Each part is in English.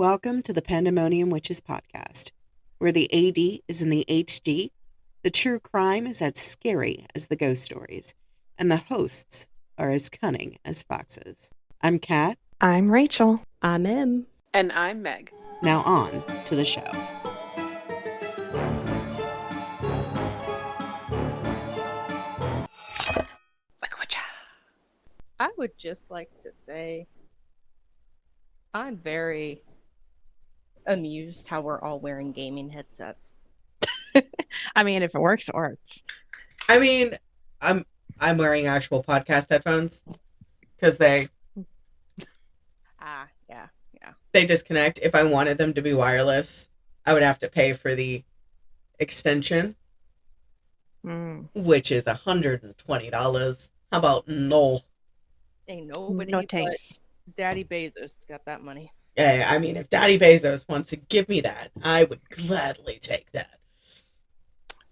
Welcome to the Pandemonium Witches podcast, where the AD is in the HD, the true crime is as scary as the ghost stories, and the hosts are as cunning as foxes. I'm Kat. I'm Rachel. I'm Em. And I'm Meg. Now on to the show. I would just like to say I'm very amused how we're all wearing gaming headsets. I mean, if it works, it works. I mean, I'm wearing actual podcast headphones because they disconnect. If I wanted them to be wireless, I would have to pay for the extension, which is $120. How about no? Ain't nobody No thanks. Daddy Bezos got that money. Yeah, I mean, if Daddy Bezos wants to give me that, I would gladly take that.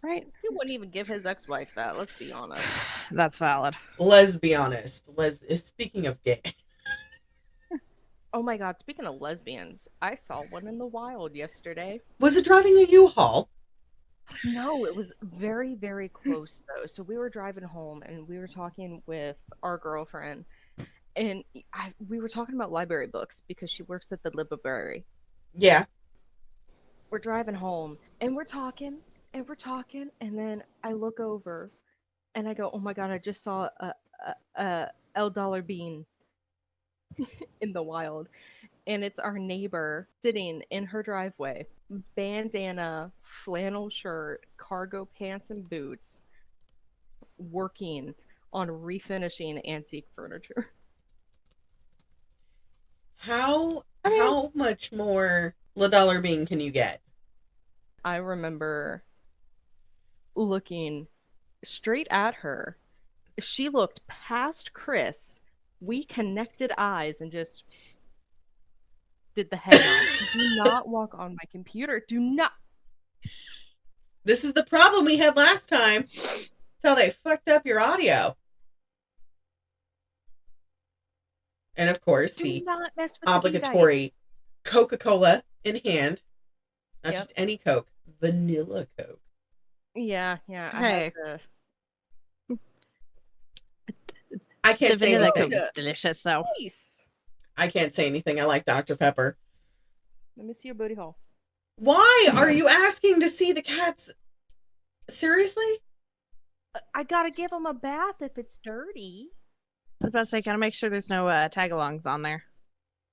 Right? He wouldn't even give his ex-wife that, let's be honest. That's valid. Let's be honest. Speaking of gay. Oh my god, speaking of lesbians, I saw one in the wild yesterday. Was it driving a U-Haul? No, it was very, very close though. So we were driving home and we were talking with our girlfriend, and we were talking about library books because she works at the library. Yeah. We're driving home and we're talking, and then I look over and I go, "Oh my god, I just saw a El Dollar Bean in the wild." And it's our neighbor sitting in her driveway, bandana, flannel shirt, cargo pants and boots, working on refinishing antique furniture. How much more La Dollar Bean can you get? I remember looking straight at her. She looked past Chris. We connected eyes and just did the head nod. Do not walk on my computer. Do not. This is the problem we had last time. That's how they fucked up your audio. And of course, Do not mess with obligatory Coca-Cola in hand. Not just any Coke. Vanilla Coke. Yeah. Hey. I can't The say vanilla anything. Coke is delicious, though. Nice. I can't say anything. I like Dr. Pepper. Let me see your booty hole. Why are you asking to see the cats? Seriously? I gotta give him a bath if it's dirty. I was about to say, gotta make sure there's no tag-alongs on there.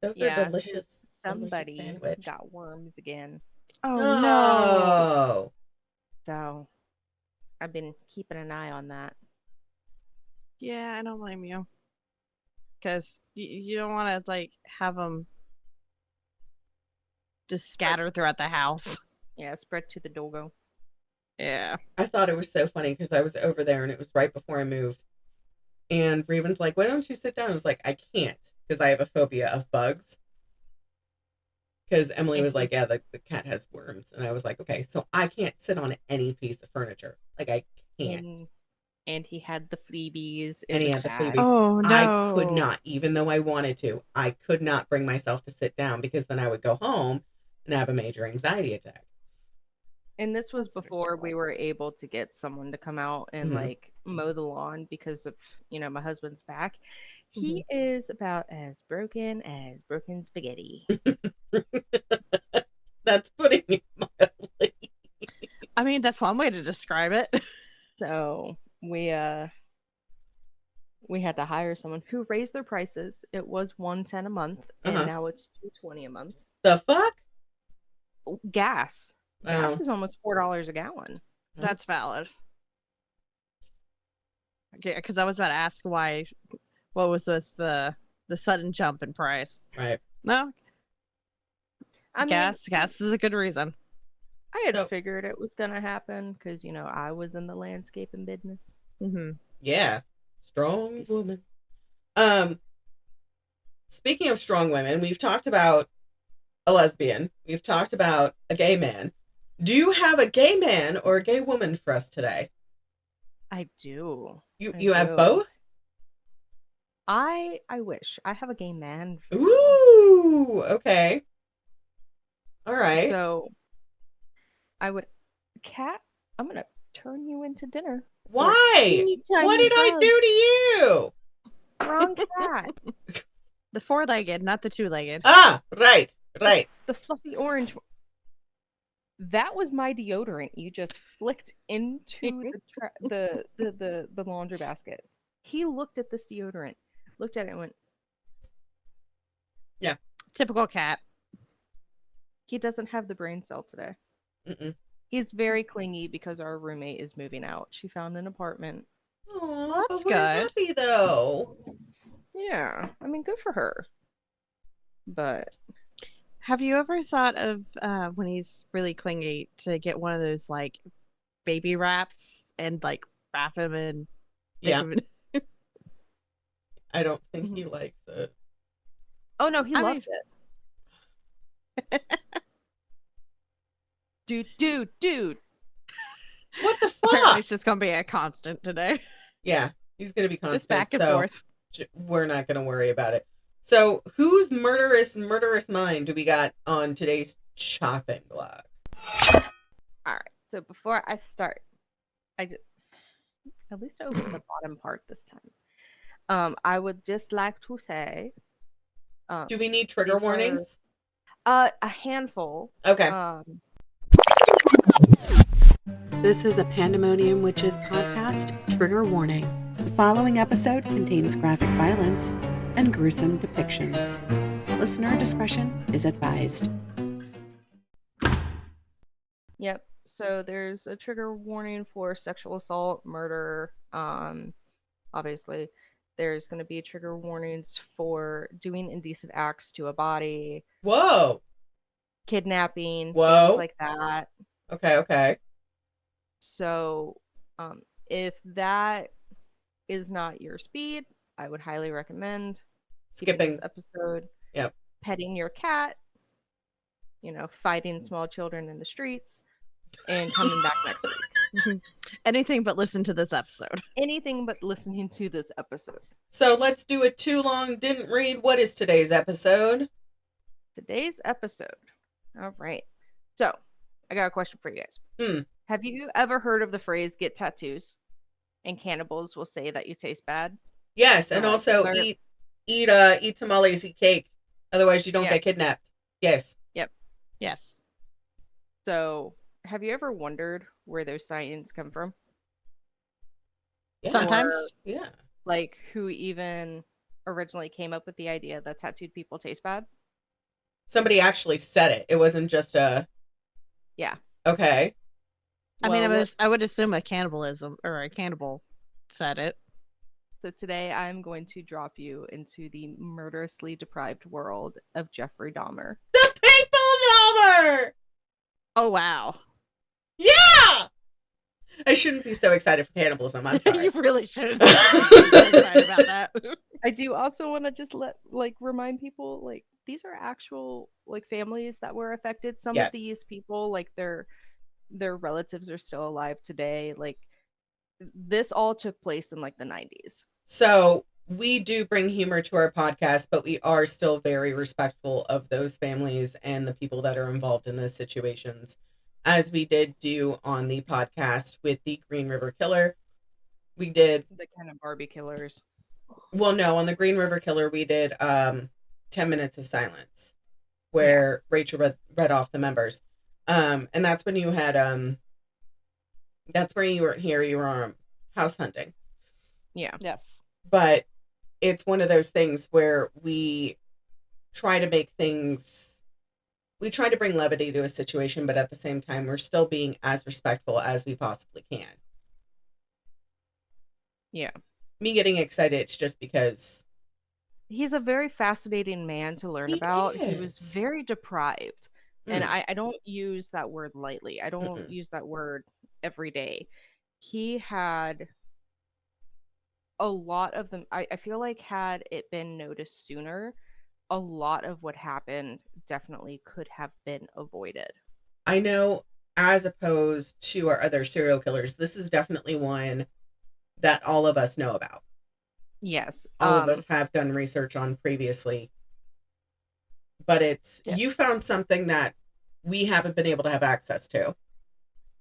Those are delicious. Somebody delicious sandwich. got worms again. Oh, No. So I've been keeping an eye on that. Yeah, I don't blame you. Because you don't want to, have them just scatter throughout the house. Yeah, spread to the dogo. Yeah. I thought it was so funny because I was over there and it was right before I moved. And Raven's like, why don't you sit down? I was like, I can't because I have a phobia of bugs. Because Emily was like, yeah, the cat has worms. And I was like, okay, so I can't sit on any piece of furniture. Like, I can't. And he had the fleabies. And he had the fleabies. Oh, no. I could not, even though I wanted to, I could not bring myself to sit down because then I would go home and have a major anxiety attack. And this was before we were able to get someone to come out and mow the lawn because of, my husband's back. He is about as broken spaghetti. That's putting it mildly. I mean, that's one way to describe it. So we had to hire someone who raised their prices. It was $110 a month, and now it's $220 a month. The fuck? Gas is almost $4 a gallon. That's valid. Okay, because I was about to ask what was with the sudden jump in price. Right. No. Gas is a good reason. I had figured it was going to happen because, I was in the landscaping business. Mm-hmm. Yeah. Strong woman. Speaking of strong women, we've talked about a lesbian. We've talked about a gay man. Do you have a gay man or a gay woman for us today? I do. You have both? I wish. I have a gay man. Ooh, okay. All right. So I would, cat, I'm gonna turn you into dinner. Why? What did I do to you? Wrong cat. The 4-legged, not the 2-legged. Ah, right. The fluffy orange one. That was my deodorant. You just flicked into the laundry basket. He looked at this deodorant, looked at it, and went. Yeah. Typical cat. He doesn't have the brain cell today. Mm-mm. He's very clingy because our roommate is moving out. She found an apartment. Oh, That's but we're good. happy though. Yeah, I mean, good for her. But Have you ever thought of when he's really clingy to get one of those like baby wraps and like wrap him and stick Yeah. him in- I don't think he likes it. oh no, he I loved it. Dude. What the Apparently, fuck? it's just gonna be a constant today. Yeah, he's gonna be constant. Just back and so forth. We're not gonna worry about it. So, whose murderous mind do we got on today's chopping block? All right. So before I start, at least open the bottom part this time. I would just like to say, Do we need trigger these are- warnings? a handful. Okay. This is a Pandemonium Witches podcast. Trigger warning. The following episode contains graphic violence and gruesome depictions. Listener discretion is advised. Yep. So there's a trigger warning for sexual assault, murder. Obviously, there's going to be trigger warnings for doing indecent acts to a body, Whoa. kidnapping, Whoa. things like that. Okay. So, if that is not your speed, I would highly recommend skipping Skipping. this episode. Yep. Petting your cat. Fighting small children in the streets, and coming back next week. Anything but listen to this episode. Anything but listening to this episode. So let's do it too long. Didn't read. What is today's episode? Today's episode. All right. So, I got a question for you guys. Have you ever heard of the phrase "get tattoos"? And cannibals will say that you taste bad. Yes, and Or, like, also murder- eat tamales, eat cake. Otherwise, you don't Yeah. get kidnapped. Yes. Yes. So, have you ever wondered where those signs come from? Yeah. Sometimes. Yeah. Like, who even originally came up with the idea that tattooed people taste bad? Somebody actually said it. It wasn't just a. Yeah. Okay. I mean, Well, I would assume a cannibalism or a cannibal said it. So today I'm going to drop you into the murderously deprived world of Jeffrey Dahmer. The People Nommer! Oh wow. Yeah! I shouldn't be so excited for cannibalism. I'm sorry. You really should be excited about that. I do also want to just remind people, these are actual families that were affected. Some Yes. of these people, their relatives are still alive today. This all took place in the 90s. So we do bring humor to our podcast, but we are still very respectful of those families and the people that are involved in those situations, as we did do on the podcast with the Green River Killer. We did, The kind of Barbie killers. well, no, on the Green River Killer, we did 10 minutes of silence where Rachel read off the members. And that's when you had, that's where you weren't here, you were house hunting. Yeah. Yes. But it's one of those things where we try to bring levity to a situation, but at the same time, we're still being as respectful as we possibly can. Yeah. Me getting excited, it's just because He's a very fascinating man to learn He about. He was is. very deprived. And Mm. I don't use that word lightly. I don't Mm-mm. use that word every day. He had a lot of them. I feel like had it been noticed sooner, a lot of what happened definitely could have been avoided. I know, as opposed to our other serial killers, this is definitely one that all of us know about. Yes. All of us have done research on previously. But it's, you Yes. found something that we haven't been able to have access to.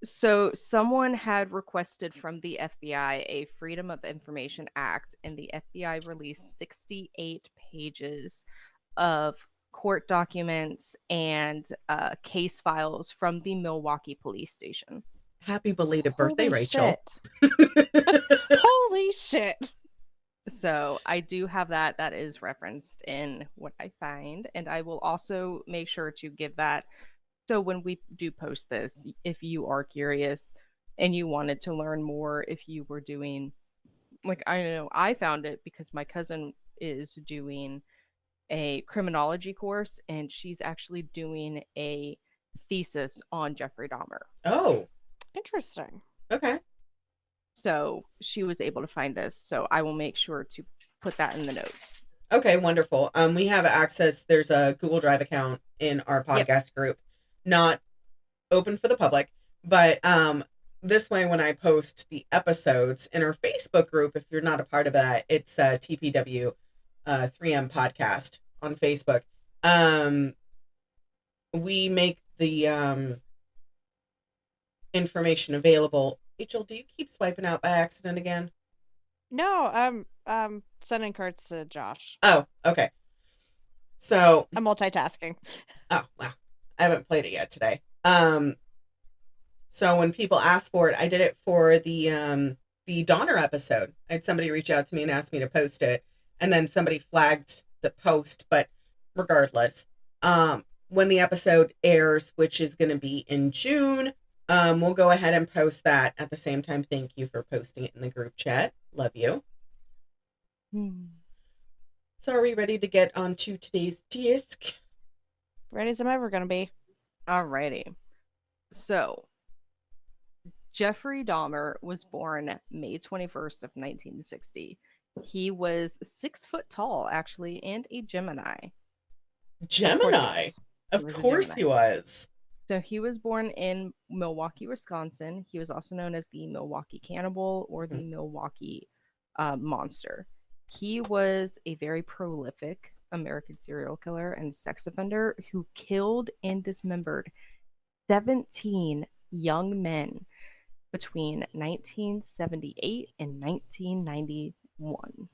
So someone had requested from the FBI a Freedom of Information Act, and the FBI released 68 pages of court documents and case files from the Milwaukee police station. Happy belated birthday, Holy Rachel. shit. Holy shit. So I do have that. That is referenced in what I find. And I will also make sure to give that. So when we do post this, if you are curious and you wanted to learn more, if you were doing, like, I know I found it because my cousin is doing a criminology course and she's actually doing a thesis on Jeffrey Dahmer. Oh, Interesting. okay. So she was able to find this. So I will make sure to put that in the notes. Okay, wonderful. We have access. There's a Google Drive account in our podcast group, not open for the public, but this way when I post the episodes in our Facebook group, if you're not a part of that, it's TPW 3M podcast on Facebook. We make the information available. Rachel, do you keep swiping out by accident again? No, I'm sending cards to Josh. Oh, okay. So I'm multitasking. oh wow, I haven't played it yet today. So when people ask for it, I did it for the Donner episode. I had somebody reach out to me and ask me to post it, and then somebody flagged the post. But regardless, when the episode airs, which is going to be in June, we'll go ahead and post that at the same time. Thank you for posting it in the group chat. Love you. So are we ready to get on to today's disc? Ready as I'm ever gonna be. Alrighty. So Jeffrey Dahmer was born May 21st of 1960. He was 6 foot tall, actually, and a Gemini. Gemini. Of course he was. So he was born in Milwaukee, Wisconsin. He was also known as the Milwaukee Cannibal or the Milwaukee Monster. He was a very prolific American serial killer and sex offender who killed and dismembered 17 young men between 1978 and 1991.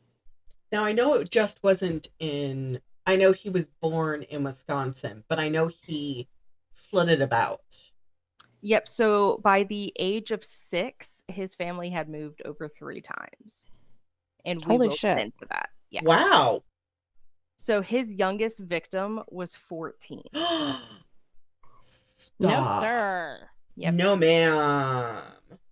Now, I know it just wasn't in... I know he was born in Wisconsin, but I know he flitted about. Yep, so by the age of 6, his family had moved over 3 times. And we Holy will shit. get into that. Yeah. Wow. So his youngest victim was 14. No, Stop. sir. Yep. No, ma'am.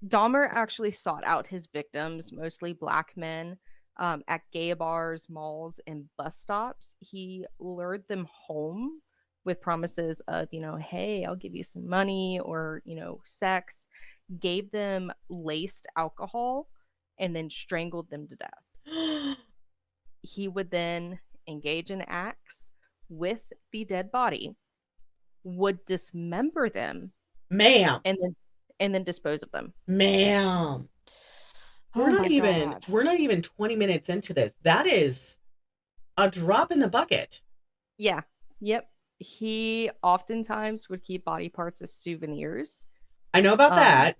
Dahmer actually sought out his victims, mostly black men, at gay bars, malls, and bus stops. He lured them home with promises of, hey, I'll give you some money or, sex, gave them laced alcohol, and then strangled them to death. He would then engage in acts with the dead body, would dismember them, Ma'am. and then dispose of them. Ma'am. Oh We're my not even 20 minutes into this. That is a drop in the bucket. Yeah. Yep. He oftentimes would keep body parts as souvenirs. I know about that.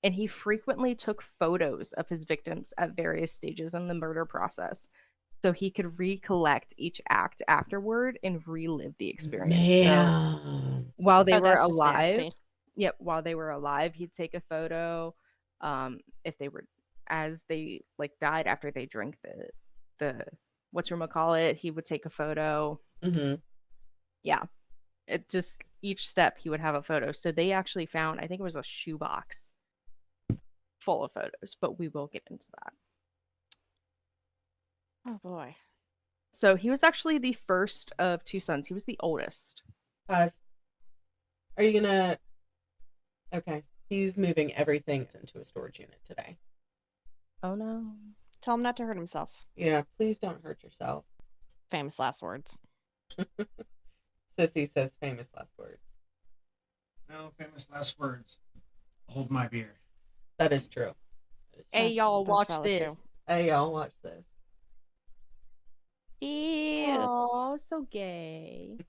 And he frequently took photos of his victims at various stages in the murder process so he could recollect each act afterward and relive the experience. Ma'am. So while they were that's just alive, nasty. yep, while they were alive, he'd take a photo. If they were, as they died after they drank the whatchamacallit, he would take a photo. Mm-hmm. Yeah, it just each step he would have a photo. So they actually found, I think it was a shoebox full of photos, but we will get into that. Oh boy. So he was actually the first of 2 sons. He was the oldest. Pause. Are you gonna... Okay. He's moving everything into a storage unit today. Oh no. Tell him not to hurt himself. Yeah, please don't hurt yourself. Famous last words. Sissy says famous last words. No famous last words. Hold my beer. That is true. Hey, y'all, That's watch valid, too. this. Hey, y'all, watch this. Ew. Oh, so gay.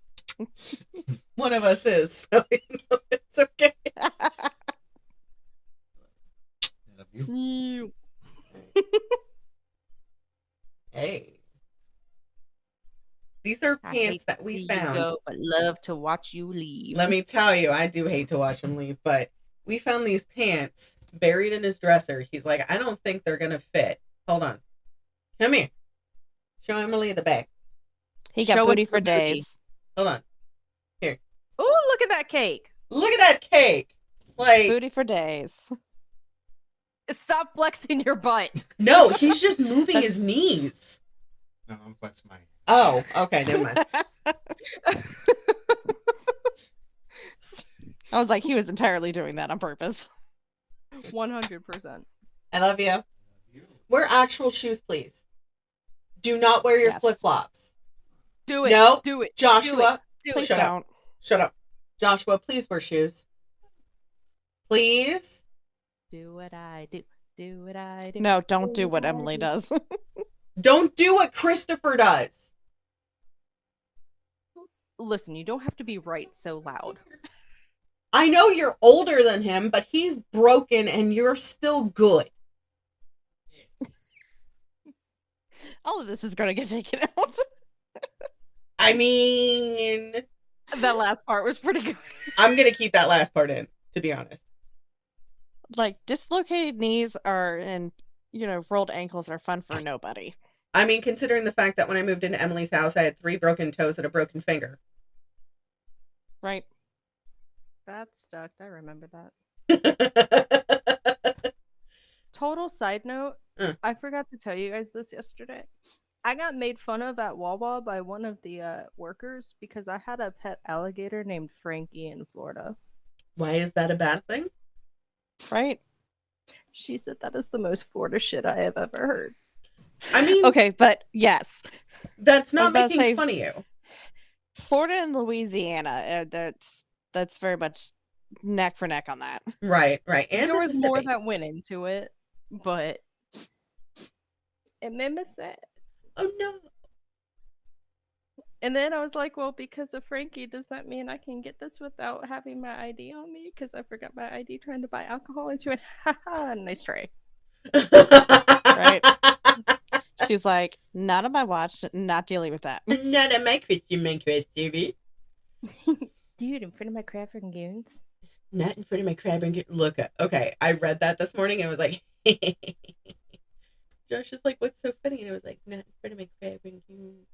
One of us is, so it's okay. I love you. Hey. These are I hate pants that to we see you found. go, but love to watch you leave. Let me tell you, I do hate to watch him leave, but we found these pants buried in his dresser. He's like, I don't think they're going to fit. Hold on. Come here. Show Emily the back. He got Show us booty the for booty. days. Hold on. Oh, look at that cake. Look at that cake. Like, Booty for days. Stop flexing your butt. no, he's just moving That's- his knees. No, I'm flexing my hands. Oh, okay, never mind. I was like, he was entirely doing that on purpose. 100%. I love you. You. Wear actual shoes, please. Do not wear your Yes. flip-flops. Do it. No, Do it. Joshua, Do Please it. shut up. don't. Shut up. Joshua, please wear shoes. Please. Do what I do. Do what I do. No, don't do what Emily does. Don't do what Christopher does. Listen, you don't have to be right so loud. I know you're older than him, but he's broken and you're still good. All of this is going to get taken out. I mean, That last part was pretty good. I'm going to keep that last part in, to be honest. Like, dislocated knees are, and, rolled ankles are fun for nobody. I mean, considering the fact that when I moved into Emily's house, I had 3 broken toes and a broken finger. Right? That stuck. I remember that. Total side note, I forgot to tell you guys this yesterday. I got made fun of at Wawa by one of the workers because I had a pet alligator named Frankie in Florida. Why is that a bad thing? Right? She said that is the most Florida shit I have ever heard. I mean, Okay, but yes. that's I was not about to making say- fun of you. Florida and Louisiana, that's very much neck for neck on that. Right, right. And There was more Mississippi. that went into it, but it made me sad. Oh, no. And then I was like, well, because of Frankie, does that mean I can get this without having my ID on me? Because I forgot my ID trying to buy alcohol. And she went, haha, nice try. Right. She's like, not on my watch, not dealing with that. Not on my Christian Minecraft TV. Dude, in front of my crab and goons. Not in front of my crab and look. Okay, I read that this morning and was like, Josh is like, what's so funny? And I was like, not in front of my crab and goons.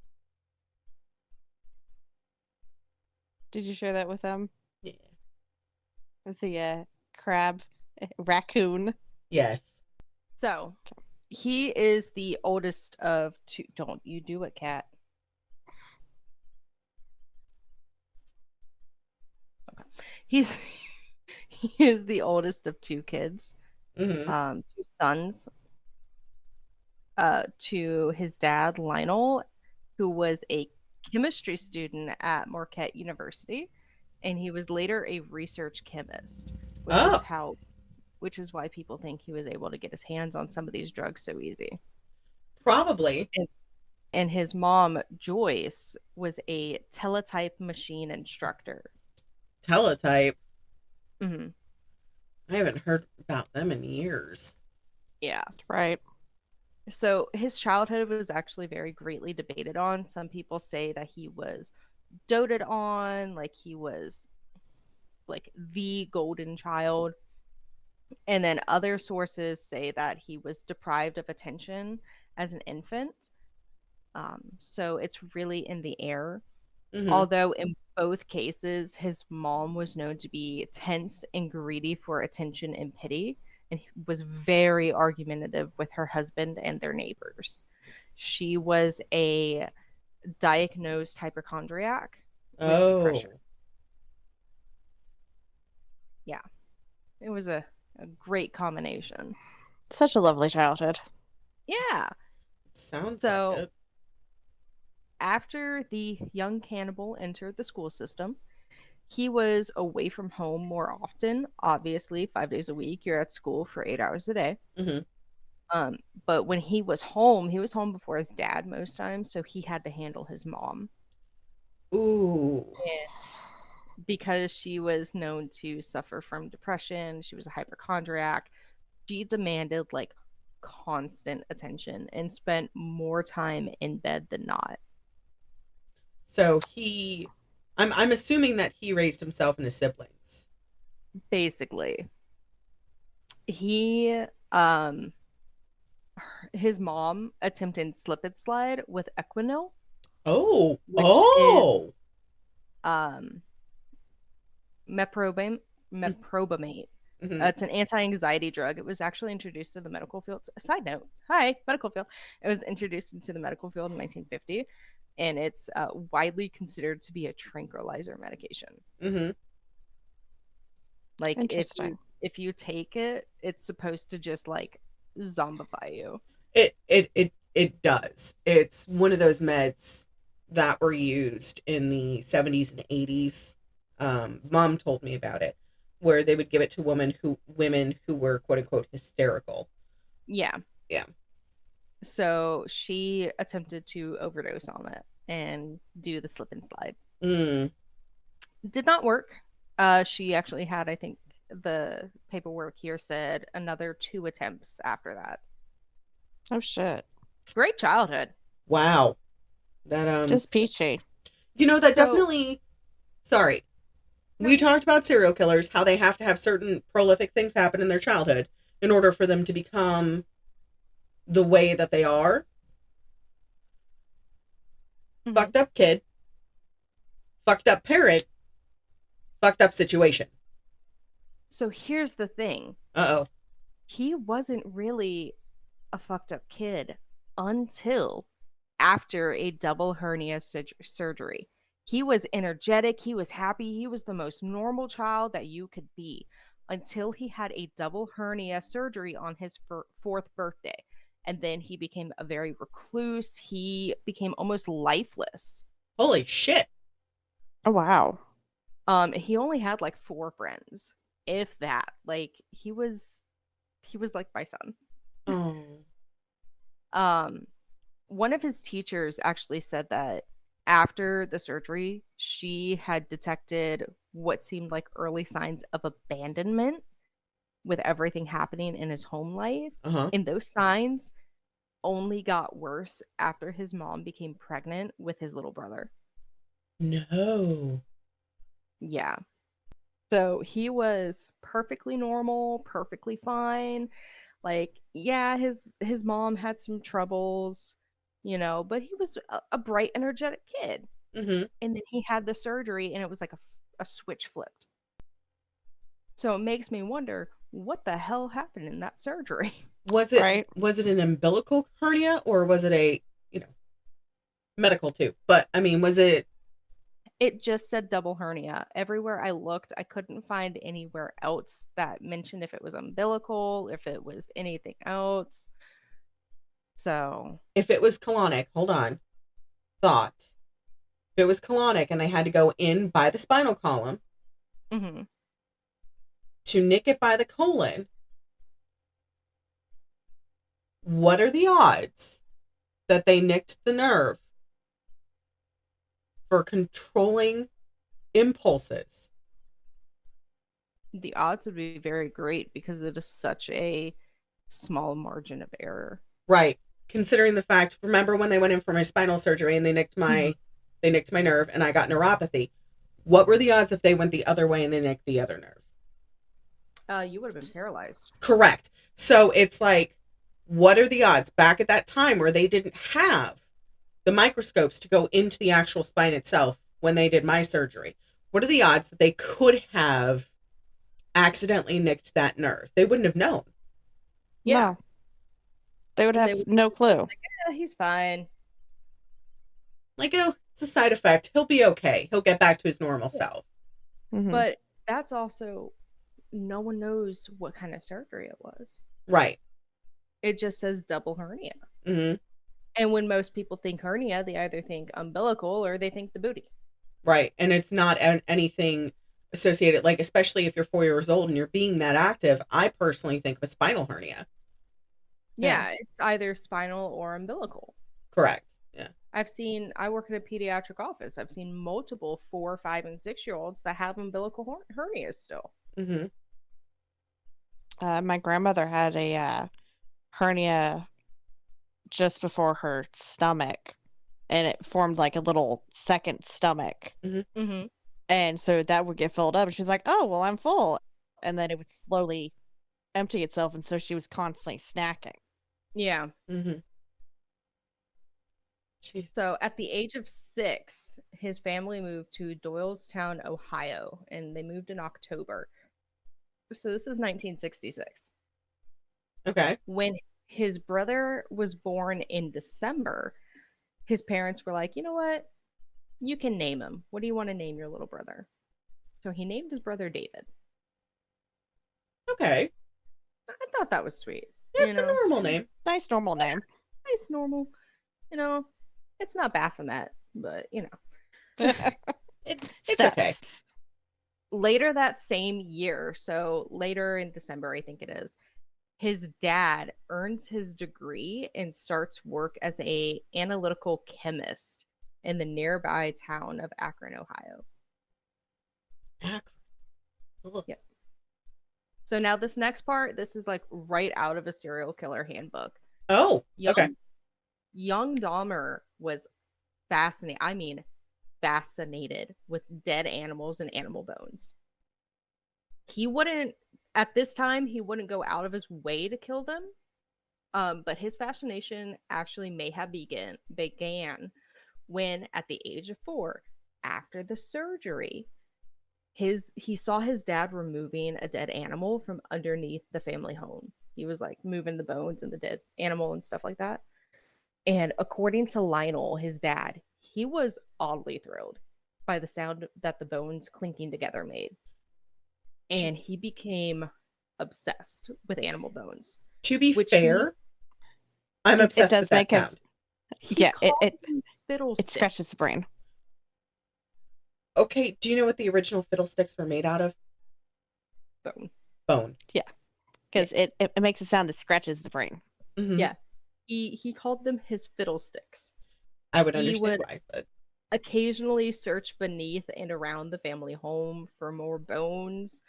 Did you share that with them? Yeah. With the crab, raccoon? Yes. So, he is the oldest of 2. Don't you do it, cat. Okay. He is the oldest of 2 kids. Mm-hmm. 2 sons. To his dad, Lionel, who was a chemistry student at Marquette University, and he was later a research chemist, which is why people think he was able to get his hands on some of these drugs so easy. Probably. And his mom, Joyce, was a teletype machine instructor. Teletype. Mm-hmm. I haven't heard about them in years. Yeah. Right. So his childhood was actually very greatly debated on. Some people say that he was doted on, like he was like the golden child. And then other sources say that he was deprived of attention as an infant. So it's really in the air. Mm-hmm. Although in both cases, his mom was known to be tense and greedy for attention and pity, and was very argumentative with her husband and their neighbors. She was a diagnosed hypochondriac with depression. Yeah. It was a great combination. Such a lovely childhood. Yeah. Sounds So- like it. After the young cannibal entered the school system, he was away from home more often. Obviously, 5 days a week, you're at school for 8 hours a day. Mm-hmm. But when he was home before his dad most times, so he had to handle his mom. Ooh. And because she was known to suffer from depression, she was a hypochondriac, she demanded like constant attention and spent more time in bed than not. So I'm assuming that he raised himself and his siblings. Basically. He his mom attempted slip and slide with Equinol, Oh. which Oh. is meprobamate. Mhm. It's an anti-anxiety drug. It was actually introduced to the medical field. Side note, hi, medical field. It was introduced into the medical field in 1950, and it's widely considered to be a tranquilizer medication. Mhm. Like Interesting. if you take it, it's supposed to just like zombify you. It does. It's one of those meds that were used in the 70s and 80s. Mom told me about it, where they would give it to women who were quote unquote hysterical. Yeah. Yeah. So she attempted to overdose on it and do the slip and slide. Mm. Did not work. She actually had, I think, the paperwork here said another 2 attempts after that. Oh shit. Great childhood. Wow. That Just peachy. you know, that So- definitely. Sorry. No. We talked about serial killers, how they have to have certain prolific things happen in their childhood in order for them to become the way that they are. Mhm. Fucked up kid, fucked up parent, fucked up situation. So here's the thing. Uh-oh. He wasn't really a fucked up kid until after a double hernia surgery. He was energetic, he was happy, he was the most normal child that you could be until he had a double hernia surgery on his 4th birthday. And then he became a very recluse. He became almost lifeless. Holy shit. Oh wow. He only had like 4 friends, if that. Like he was like my son. Oh. One of his teachers actually said that after the surgery, she had detected what seemed like early signs of abandonment with everything happening in his home life. Uh-huh. And those signs only got worse after his mom became pregnant with his little brother. No. Yeah. So he was perfectly normal, perfectly fine. Like, yeah, his mom had some troubles, you know, but he was a bright, energetic kid. Mm-hmm. And then he had the surgery, and it was like a switch flipped. So it makes me wonder what the hell happened in that surgery. Was it Right. was it an umbilical hernia or was it a, medical too? But I mean, was it It just said double hernia. Everywhere I looked, I couldn't find anywhere else that mentioned if it was umbilical, if it was anything else. So, if it was colonic? Hold on. Thought. If it was colonic and they had to go in by the spinal column mhm. to nick it by the colon, what are the odds that they nicked the nerve for controlling impulses? The odds would be very great because it is such a small margin of error. Right. Considering the fact, remember when they went in for my spinal surgery and they nicked my nerve and I got neuropathy. What were the odds if they went the other way and they nicked the other nerve? You would have been paralyzed. Correct. So it's like, what are the odds back at that time where they didn't have the microscopes to go into the actual spine itself when they did my surgery? What are the odds that they could have accidentally nicked that nerve? They wouldn't have known. Yeah. No. They would They have would- no clue. Yeah, he's fine. Like, oh, it's a side effect. He'll be okay. He'll get back to his normal self. Mhm. But that's also, no one knows what kind of surgery it was. Right. It just says double hernia. Mm-hmm. And when most people think hernia, they either think umbilical or they think the booty. Right. And it's not anything associated, like, especially if you're 4 years old and you're being that active, I personally think of a spinal hernia. Yeah, it's either spinal or umbilical. Correct. Yeah. I work at a pediatric office. I've seen multiple 4, 5, and 6-year-olds that have umbilical hernias still. Mm-hmm. My grandmother had a hernia just before her stomach, and it formed like a little second stomach. Mm-hmm. And so that would get filled up. And she's like, oh, well, I'm full. And then it would slowly empty itself. And so she was constantly snacking. Yeah. Mm-hmm. Jeez. So at the age of 6, his family moved to Doylestown, Ohio, and they moved in October. So this is 1966. Okay. When his brother was born in December, his parents were like, you know what? You can name him. What do you want to name your little brother? So he named his brother David. Okay. I thought that was sweet. Yeah, you it's a know? normal name. Nice normal name. Nice, normal. You know, it's not Baphomet, but you know. It's okay. Later that same year, so later in December, I think it is, his dad earns his degree and starts work as a analytical chemist in the nearby town of Akron, Ohio. Ugh. Yep. So now this next part, this is like right out of a serial killer handbook. Oh, okay. Young Dahmer was fascinated with dead animals and animal bones. At this time, he wouldn't go out of his way to kill them. But his fascination actually may have began when, at the age of 4, after the surgery, he saw his dad removing a dead animal from underneath the family home. He was like moving the bones and the dead animal and stuff like that. And according to Lionel, his dad, he was oddly thrilled by the sound that the bones clinking together made. And he became obsessed with animal bones. To be fair, I'm obsessed with that sound. Yeah, it fiddlesticks. scratches the brain. Okay, do you know what the original fiddlesticks were made out of? Bone. Yeah, because it makes a sound that scratches the brain. Mm-hmm. Yeah, he called them his fiddlesticks. I would understand why, but occasionally search beneath and around the family home for more bones.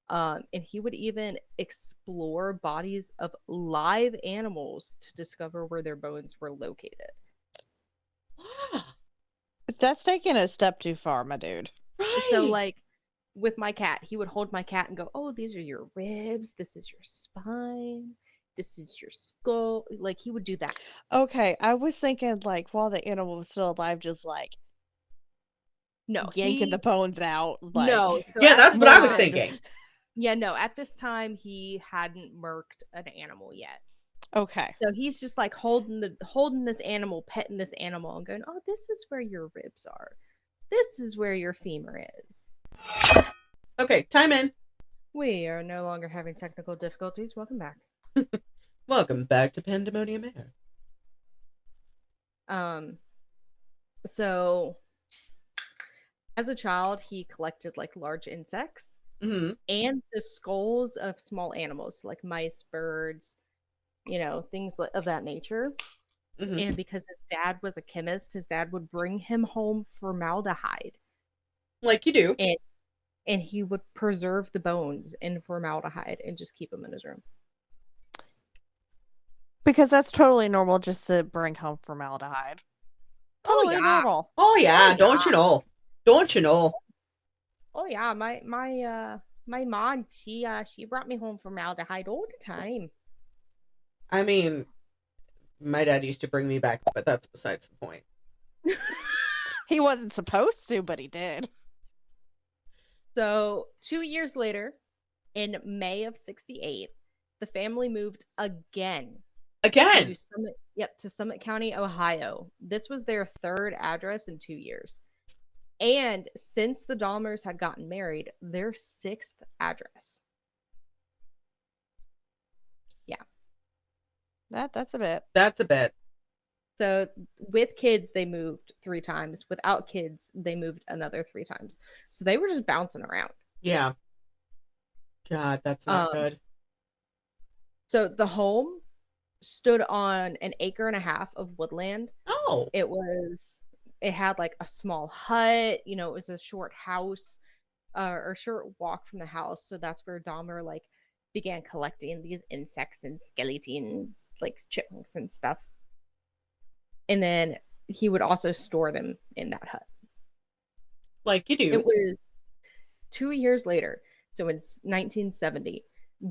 And he would even explore bodies of live animals to discover where their bones were located. That's taking a step too far, my dude. Right. So, like, with my cat, he would hold my cat and go, oh, these are your ribs. This is your spine. This is your skull. Like, he would do that. Okay, I was thinking, like, while the animal was still alive, just, like, yanking the bones out. Like... No. So yeah, that's what I was thinking. Yeah, no, at this time, he hadn't murked an animal yet. Okay. So he's just like holding this animal, petting this animal, and going, oh, this is where your ribs are. This is where your femur is. Okay, time in. We are no longer having technical difficulties. Welcome back. Welcome back to Pandemonium Air. So as a child, he collected like large insects and the skulls of small animals like mice, birds, things of that nature. And because his dad was a chemist, his dad would bring him home formaldehyde. Like you do. And he would preserve the bones in formaldehyde and just keep them in his room. Because that's totally normal just to bring home formaldehyde. Totally normal. Oh yeah, don't you know? Don't you know? Oh yeah, my mom, she brought me home formaldehyde all the time. I mean, my dad used to bring me back, but that's besides the point. He wasn't supposed to, but he did. So 2 years later, in May of 1968, the family moved again. To Summit County, Ohio. This was their 3rd address in 2 years. And since the Dahmers had gotten married, their 6th address. Yeah. That's a bit. That's a bit. So with kids, they moved 3 times. Without kids, they moved another 3 times. So they were just bouncing around. Yeah. God, that's not good. So the home stood on an 1.5 acres of woodland Oh. It had like a small hut, it was a short house, or short walk from the house. So that's where Dahmer like began collecting these insects and skeletons, like chipmunks and stuff. And then he would also store them in that hut. Like you do. It was 2 years later, so in 1970,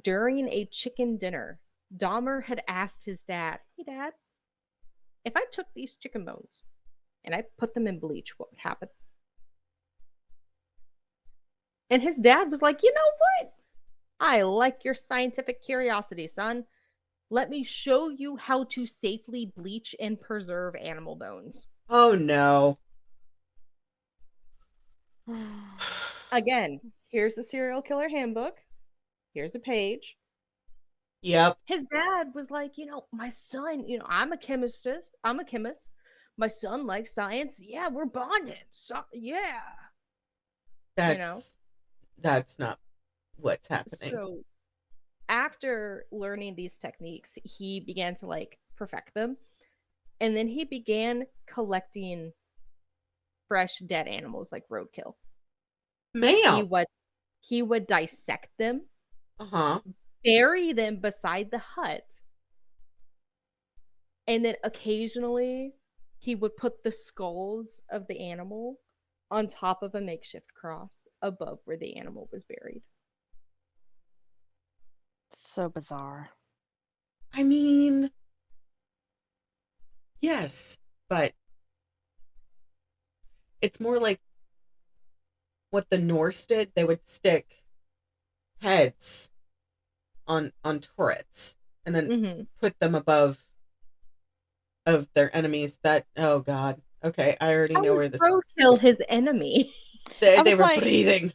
during a chicken dinner, Dahmer had asked his dad, "Hey, Dad, if I took these chicken bones and I put them in bleach, what would happen?" And his dad was like, "You know what? I like your scientific curiosity, son. Let me show you how to safely bleach and preserve animal bones." Oh no. Again, here's the serial killer handbook. Here's a page. Yep. His dad was like, my son, I'm a chemist. I'm a chemist. My son likes science. Yeah, we're bonded. So, yeah. That's not what's happening. So after learning these techniques, he began to like perfect them. And then he began collecting fresh dead animals like roadkill. Ma'am. He would dissect them, Uh-huh. bury them beside the hut, and then occasionally he would put the skulls of the animal on top of a makeshift cross above where the animal was buried. So bizarre. I mean, yes, but it's more like what the Norse did. They would stick heads on turrets and then put them above of their enemies. Oh god. Okay, I already know where this roadkill his enemy. They were like, breathing.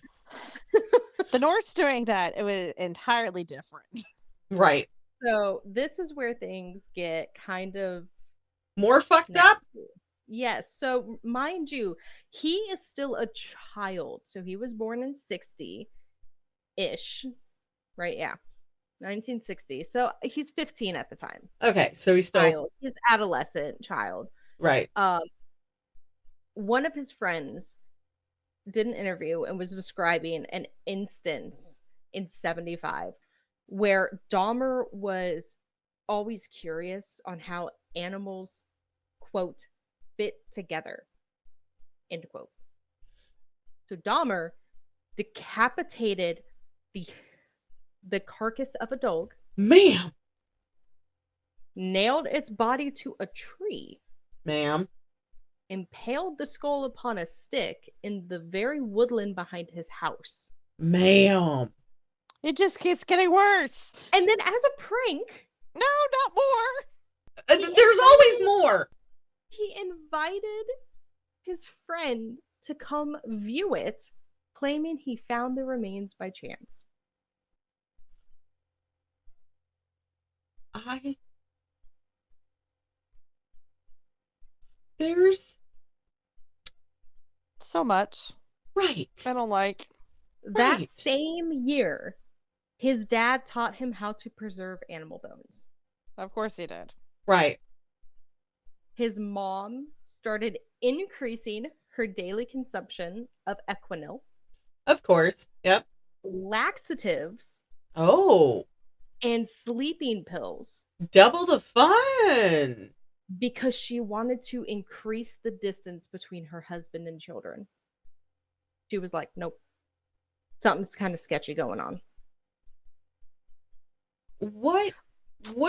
The Norse doing that, it was entirely different. Right. So this is where things get kind of more fucked up. Yes. So mind you, he is still a child. So he was born in 60-ish. Right? Yeah. 1960. So he's 15 at the time. Okay. So he's still he's adolescent child. Right. One of his friends did an interview and was describing an instance in 75 where Dahmer was always curious on how animals, quote, fit together, end quote. So Dahmer decapitated the carcass of a dog. Ma'am. Nailed its body to a tree. Ma'am. Impaled the skull upon a stick in the very woodland behind his house. Ma'am. It just keeps getting worse. And then as a prank... No, not more! There's always more! He invited his friend to come view it, claiming he found the remains by chance. There's so much. Right. I don't like. That same year, his dad taught him how to preserve animal bones. Of course he did. Right. His mom started increasing her daily consumption of Equinil. Of course. Yep. Laxatives. Oh. And sleeping pills. Double the fun. Because she wanted to increase the distance between her husband and children. She was like, nope. Something's kind of sketchy going on. What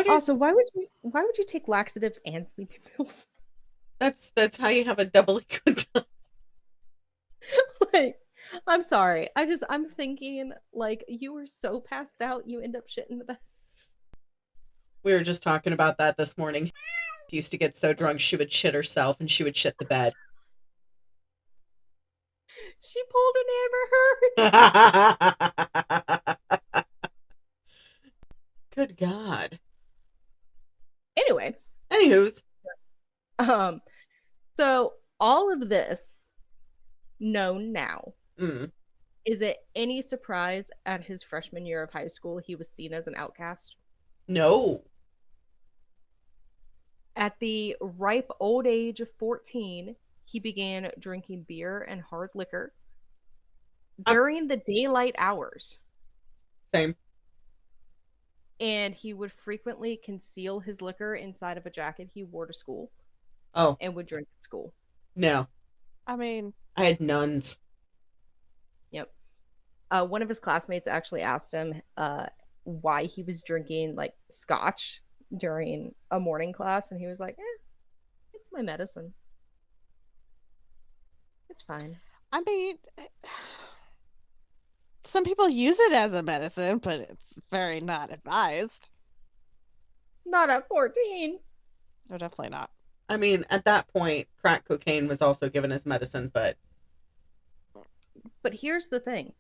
also, why would you take laxatives and sleeping pills? That's how you have a doubly good time. Like, I'm sorry. I'm thinking like you were so passed out you end up shitting the bed. We were just talking about that this morning. She used to get so drunk she would shit herself and she would shit the bed. She pulled an Amber Heard. Good God. Anywho's. So all of this known now. Is it any surprise at his freshman year of high school he was seen as an outcast? No. At the ripe old age of 14, he began drinking beer and hard liquor during the daylight hours. Same. And he would frequently conceal his liquor inside of a jacket he wore to school. Oh. And would drink at school. No. I mean, I had nuns. Yep. One of his classmates actually asked him why he was drinking like scotch during a morning class, and he was like, it's my medicine. It's fine. I mean, some people use it as a medicine, but it's very not advised. Not at 14. No, definitely not. I mean, at that point, crack cocaine was also given as medicine, but here's the thing.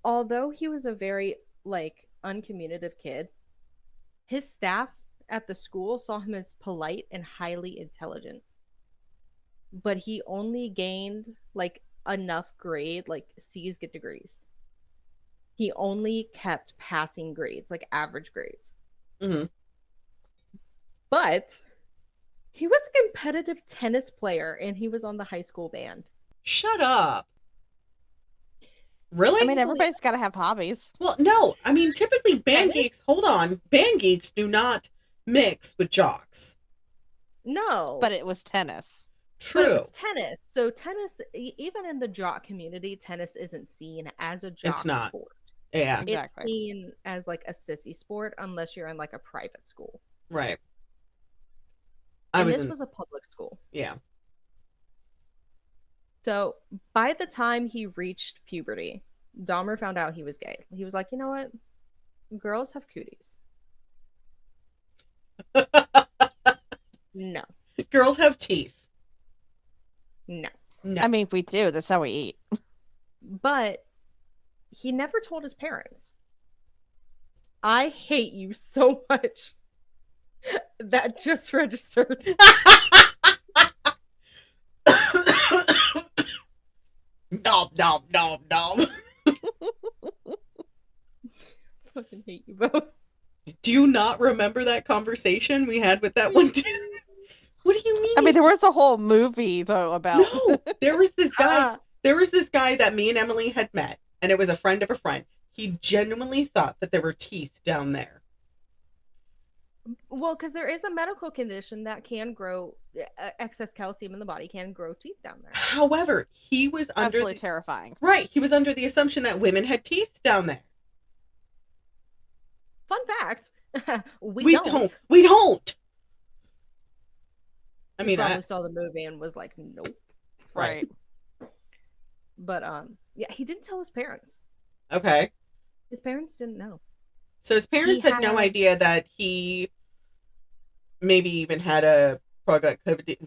Although he was a very, like, uncommunicative kid, his staff at the school saw him as polite and highly intelligent. But he only gained, like, enough grade, like, C's get degrees. He only kept passing grades, like, average grades. Mm-hmm. But he was a competitive tennis player, and he was on the high school band. Shut up. Really? I mean, everybody's got to have hobbies. Well, no. I mean, typically band geeks, band geeks do not mix with jocks. No. But it was tennis. True. But it was tennis. So tennis, even in the jock community, tennis isn't seen as a jock sport. Yeah. Exactly. It's seen as like a sissy sport unless you're in like a private school. Right. And this was a public school. Yeah. So by the time he reached puberty, Dahmer found out he was gay. He was like, you know what? Girls have cooties. No. Girls have teeth. No. I mean, we do. That's how we eat. But he never told his parents. I hate you so much. That just registered. Nom. Fucking hate you both. Do you not remember that conversation we had with that one dude? What do you mean? I mean, there was a whole movie though about. No, there was this guy. There was this guy that me and Emily had met, and it was a friend of a friend. He genuinely thought that there were teeth down there. Well, because there is a medical condition that can grow excess calcium in the body can grow teeth down there. However, he was absolutely terrifying. Right, he was under the assumption that women had teeth down there. Fun fact: we don't. We don't. I mean, I probably saw the movie and was like, nope. Right. But yeah, he didn't tell his parents. Okay. His parents didn't know. So his parents had no idea that he maybe even had a productivity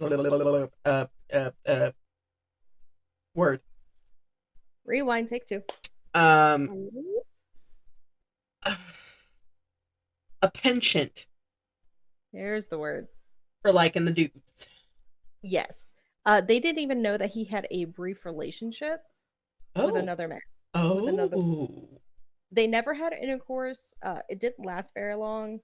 word. Rewind, take two. A penchant. There's the word. For liking the dudes. Yes. They didn't even know that he had a brief relationship with another man. Oh. They never had intercourse. It didn't last very long.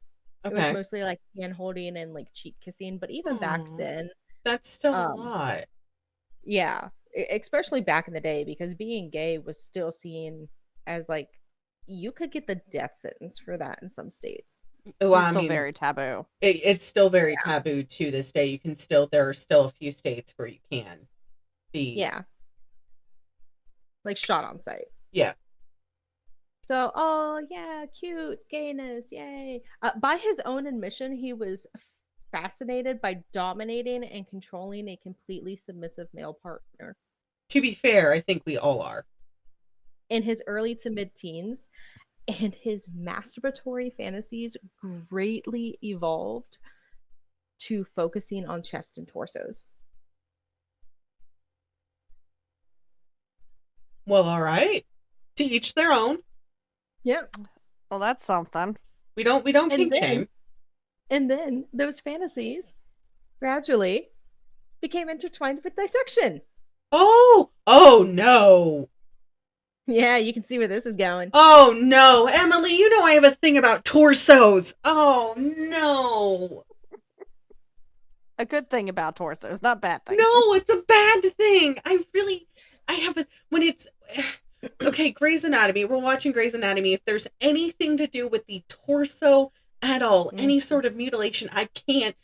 It was mostly like hand holding and like cheek kissing. But even back then, that's still a lot. Yeah, especially back in the day, because being gay was still seen as like you could get the death sentence for that in some states. Oh, it's still very taboo. It's still very taboo to this day. You can still there are still a few states where you can be like shot on sight. Yeah. So, oh yeah, cute, gayness, yay. By his own admission, he was fascinated by dominating and controlling a completely submissive male partner. To be fair, I think we all are. In his early to mid-teens, and his masturbatory fantasies greatly evolved to focusing on chest and torsos. Well, all right. To each their own. Yep. Well, that's something. We don't kink shame. And then those fantasies gradually became intertwined with dissection. Oh no. Yeah, you can see where this is going. Oh no, Emily, you know I have a thing about torsos. Oh no. a good thing about torsos, not bad thing. No, it's a bad thing. I have a, when it's, okay, Grey's Anatomy, we're watching Grey's Anatomy. If there's anything to do with the torso at all, any sort of mutilation, I can't,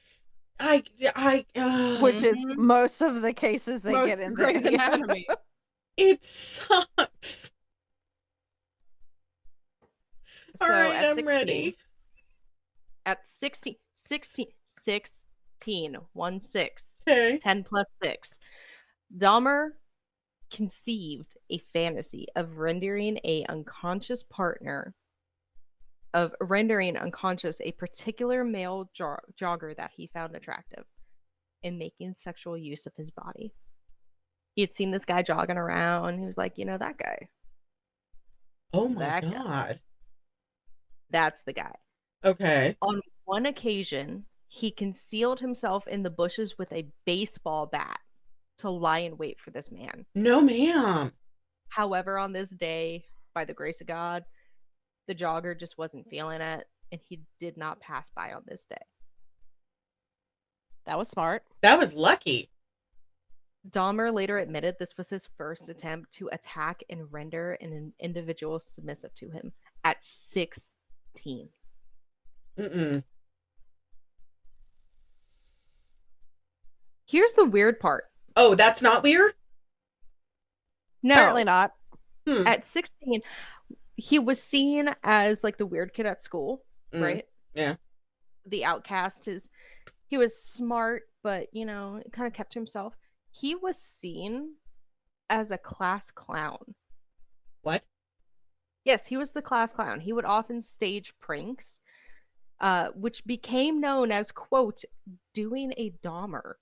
Which is most of the cases they get in Grey's there. Anatomy. It sucks. So All right, at I'm 16, ready. At 16, 1 6, Okay. 10 plus 6, Dahmer conceived a fantasy of rendering unconscious a particular male jogger that he found attractive and making sexual use of his body. He had seen this guy jogging around. He was like, that guy. Oh my That guy. God. That's the guy. Okay. On one occasion, he concealed himself in the bushes with a baseball bat to lie in wait for this man. No, ma'am. However, on this day, by the grace of God, the jogger just wasn't feeling it, and he did not pass by on this day. That was smart. That was lucky. Dahmer later admitted this was his first attempt to attack and render an individual submissive to him at 16. Mm-mm. Here's the weird part. Oh, that's not weird? No, Apparently not. At 16, he was seen as like the weird kid at school, right? Yeah. The outcast. He was smart, but kind of kept to himself. He was seen as a class clown. What? Yes, he was the class clown. He would often stage pranks, which became known as, quote, doing a Dahmer.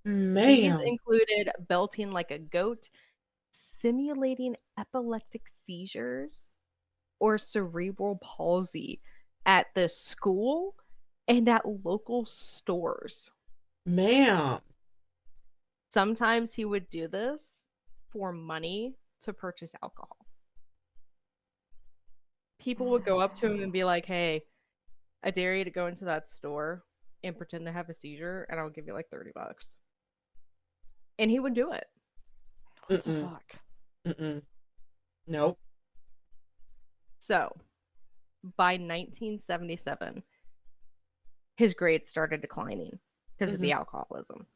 These Man. included belting like a goat, simulating epileptic seizures, or cerebral palsy at the school and at local stores. Ma'am. Sometimes he would do this for money to purchase alcohol. People would go up to him and be like, hey, I dare you to go into that store and pretend to have a seizure, and I'll give you like $30. And he would do it. What the fuck? Nope. So, by 1977, his grades started declining because of the alcoholism.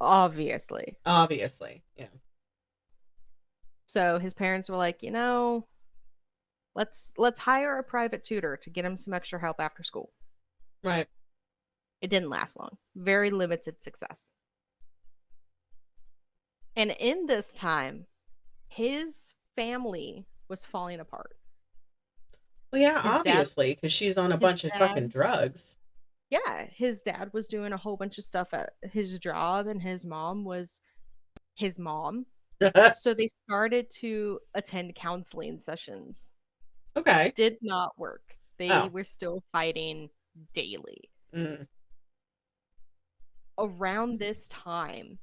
Obviously. Yeah. So his parents were like, let's hire a private tutor to get him some extra help after school. Right. It didn't last long. Very limited success. And in this time, his family was falling apart. Well, yeah, His obviously, because she's on a bunch of fucking drugs. Yeah, his dad was doing a whole bunch of stuff at his job, and his mom was his mom. So they started to attend counseling sessions. Okay. Did not work. They were still fighting daily. Around this time,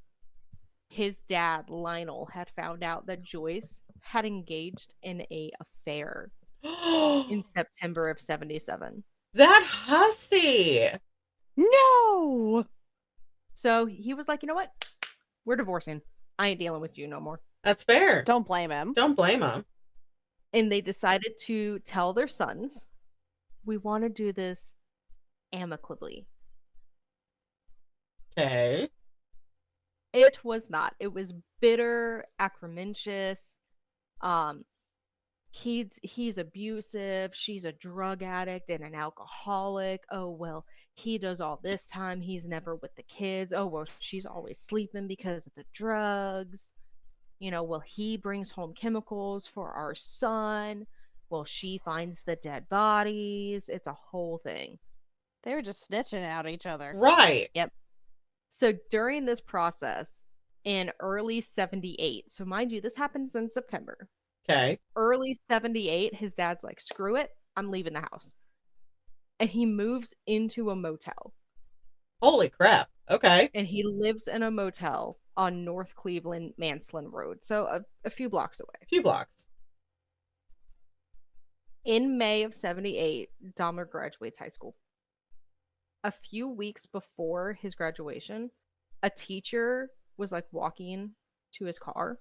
his dad, Lionel, had found out that Joyce had engaged in an affair in September of 77. That hussy. No. So he was like, you know what? We're divorcing. I ain't dealing with you no more. That's fair. Don't blame him. Don't blame him. And they decided to tell their sons, we want to do this amicably. Okay. It was not. It was bitter, acrimonious. He's abusive. She's a drug addict and an alcoholic. Oh, well, he does all this time. He's never with the kids. Oh, well, she's always sleeping because of the drugs. Well, he brings home chemicals for our son. Well, she finds the dead bodies. It's a whole thing. They were just snitching out each other. Right. Yep. So during this process, in early 78, so mind you, this happens in September. Okay. Early 78, his dad's like, screw it, I'm leaving the house. And he moves into a motel. Holy crap. Okay. And he lives in a motel on North Cleveland Mansland Road, so a few blocks away. A few blocks. In May of 78, Dahmer graduates high school. a few weeks before his graduation, a teacher was like walking to his car,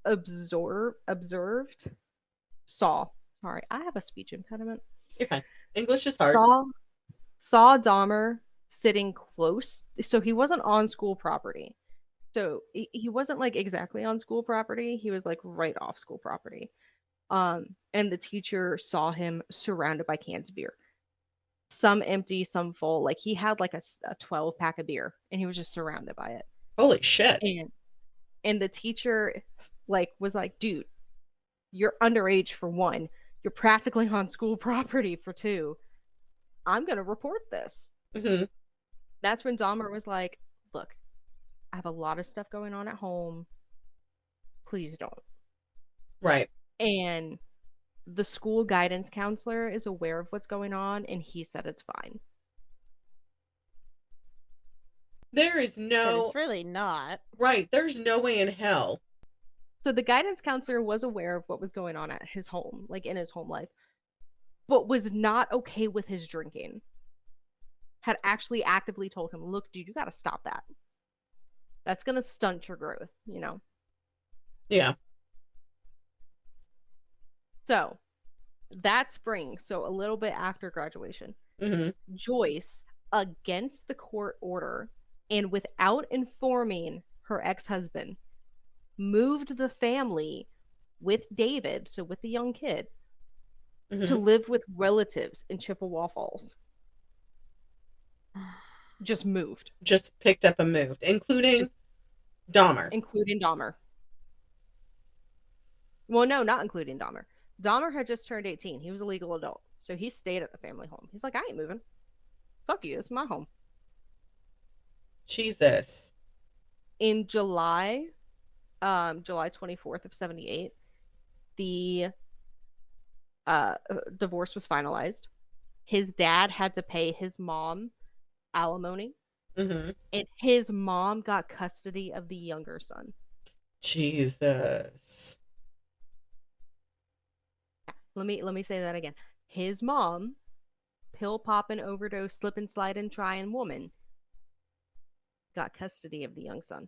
observed, saw. Sorry, I have a speech impediment. You're fine. English is hard. Saw Dahmer sitting close. So he wasn't on school property. So he wasn't like exactly on school property. He was like right off school property. And the teacher saw him surrounded by cans of beer. Some empty, some full. Like he had like a 12 pack of beer and he was just surrounded by it. Holy shit. And the teacher like was like, dude, you're underage for one. You're practically on school property for two. I'm going to report this. Mm-hmm. That's when Dahmer was like, look, I have a lot of stuff going on at home. Please don't. Right. And the school guidance counselor is aware of what's going on, and he said it's fine. There is But no... it's really not. Right. There's no way in hell. So the guidance counselor was aware of what was going on at his home, like in his home life, but was not okay with his drinking. Had actually actively told him, look, dude, you got to stop that. That's going to stunt your growth, you know? Yeah. So that spring, so a little bit after graduation, Mm-hmm. Joyce, against the court order and without informing her ex-husband, moved the family with David, so with the young kid, Mm-hmm. to live with relatives in Chippewa Falls. Just moved. Just picked up and moved, including Dahmer. Including Dahmer. Well, no, not including Dahmer. Dahmer had just turned 18. He was a legal adult. So he stayed at the family home. He's like, I ain't moving. Fuck you. It's my home. Jesus. In July 24th of 78, the divorce was finalized. His dad had to pay his mom alimony. Mm-hmm. And his mom got custody of the younger son. Jesus. Let me say that again. His mom, pill popping, overdose, slip and slide and trying woman, got custody of the young son.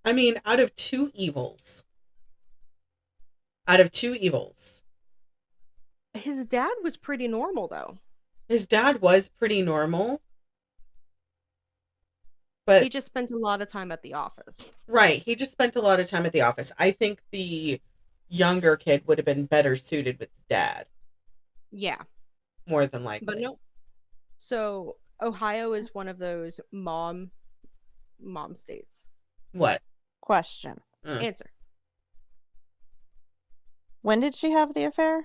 I mean, out of two evils. His dad was pretty normal, though. His dad was pretty normal. But he just spent a lot of time at the office. Right. He just spent a lot of time at the office. I think the younger kid would have been better suited with the dad. Yeah. More than likely. But no. So Ohio is one of those mom states. What? Question. Answer. When did she have the affair?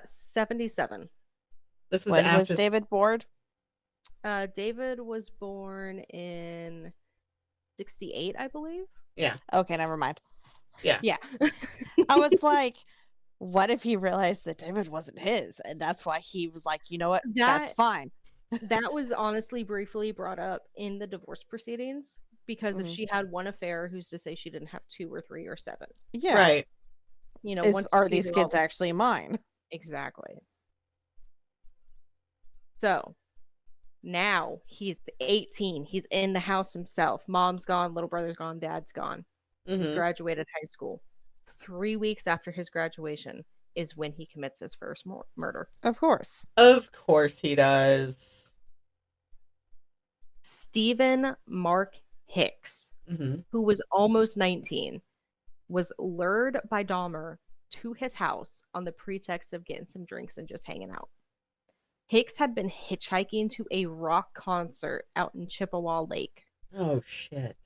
77. This was when after... was David born? David was born in 68, I believe. Yeah. Okay, never mind. Yeah. Yeah. I was like, what if he realized that David wasn't his? And that's why he was like, you know what? That's fine. That was honestly briefly brought up in the divorce proceedings. Because if she had one affair, who's to say she didn't have 2 or 3 or 7? Yeah. Right. You know, are these kids actually mine? Exactly. So now he's 18. He's in the house himself. Mom's gone, little brother's gone, dad's gone. Mm-hmm. He's graduated high school. 3 weeks after his graduation is when he commits his first murder. Of course. Of course he does. Stephen Mark Hicks, who was almost 19, was lured by Dahmer to his house on the pretext of getting some drinks and just hanging out. Hicks had been hitchhiking to a rock concert out in Chippewa Lake. Oh, shit.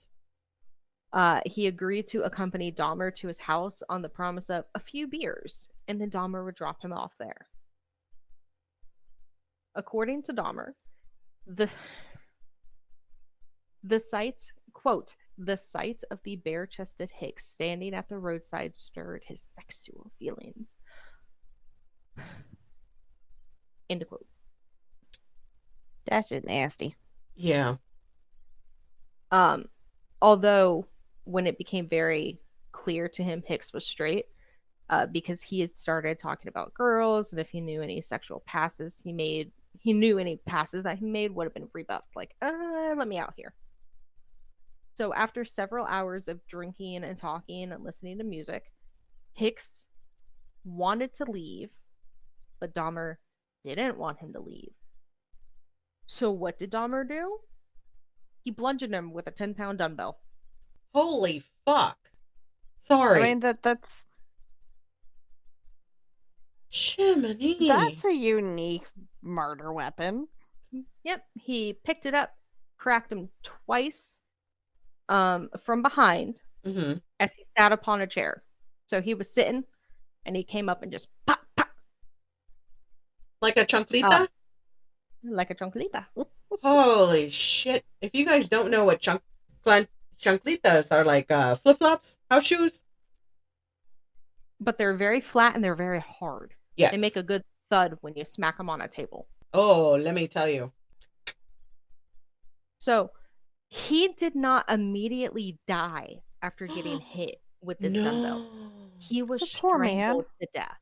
He agreed to accompany Dahmer to his house on the promise of a few beers, and then Dahmer would drop him off there. According to Dahmer, the sight, quote, the sight of the bare-chested Hicks standing at the roadside stirred his sexual feelings. End of quote. That's just nasty. Yeah. Although when it became very clear to him Hicks was straight, because he had started talking about girls, and if he knew any sexual passes he knew any passes that he made would have been rebuffed. Like, let me out here. So after several hours of drinking and talking and listening to music, Hicks wanted to leave, but Dahmer didn't want him to leave. So what did Dahmer do? He bludgeoned him with a 10-pound dumbbell. Holy fuck. Sorry. I mean, that's Chimney. a unique murder weapon. Yep, he picked it up, cracked him twice from behind Mm-hmm. as he sat upon a chair. So he was sitting, and he came up and just pop, pop. Like a chunklita? Like a chonklita. Holy shit. If you guys don't know what chunklitas are, like flip-flops, house shoes? But they're very flat and they're very hard. Yes. They make a good thud when you smack them on a table. Oh, let me tell you. So he did not immediately die after getting hit with this dumbbell. He was The poor man. strangled to death.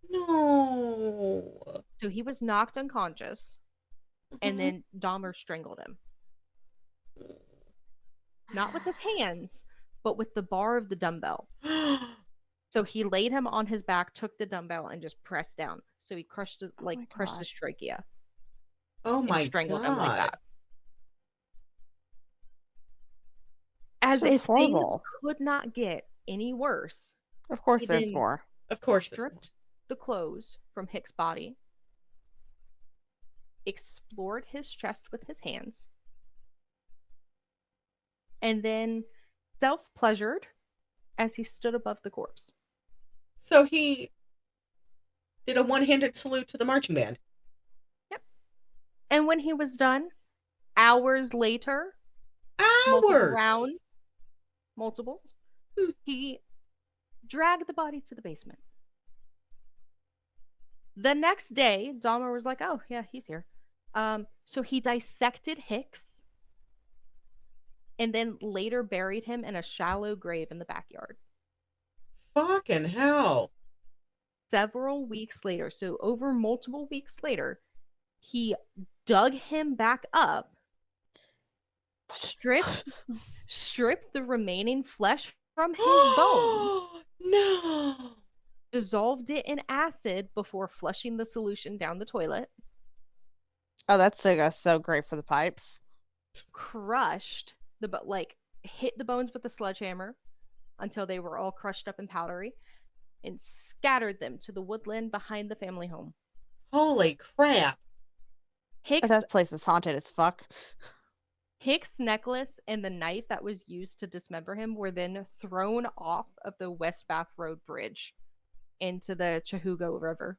No. So he was knocked unconscious, and then Dahmer strangled him. Not with his hands, but with the bar of the dumbbell. So he laid him on his back, took the dumbbell, and just pressed down. So he crushed his, crushed his trachea. Oh And my strangled God. him like that. As This is if horrible. things could not get any worse, Of course, He there's didn't- more. Of course. there's stripped the clothes from Hicks' body, explored his chest with his hands, and then self-pleasured as he stood above the corpse. So he did a one-handed salute to the marching band. And when he was done, hours later, Hours. multiples, Hmm. he dragged the body to the basement. The next day, Dahmer was like, "Oh yeah, he's here." So he dissected Hicks, and then later buried him in a shallow grave in the backyard. Fucking hell. Several weeks later, so over multiple weeks later, he dug him back up, stripped the remaining flesh from his bones, No. dissolved it in acid before flushing the solution down the toilet, Oh, that's so great for the pipes. crushed hit the bones with a sledgehammer until they were all crushed up and powdery, and scattered them to the woodland behind the family home. Holy crap. That place is haunted as fuck. Hicks' necklace and the knife that was used to dismember him were then thrown off of the West Bath Road Bridge into the Chahugo River.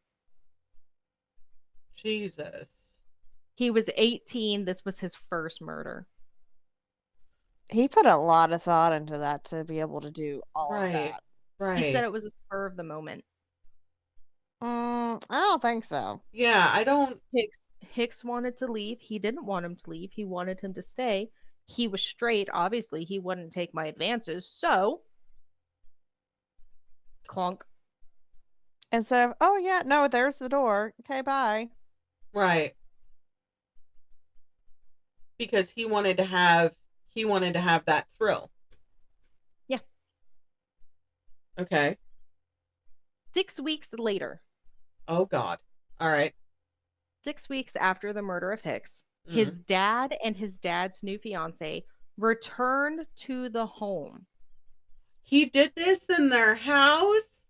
Jesus. He was 18. This was his first murder. He put a lot of thought into that to be able to do all of that. Right. He said it was a spur of the moment. I don't think so. Yeah, I don't. Hicks wanted to leave. He didn't want him to leave. He wanted him to stay. He was straight. Obviously, he wouldn't take my advances. So, clunk. Instead of, oh yeah, no, there's the door. Okay, bye. Right. Because he wanted to have that thrill. Yeah. Okay. 6 weeks later. Oh God. All right. 6 weeks after the murder of Hicks, his dad and his dad's new fiance returned to the home. He did this in their house?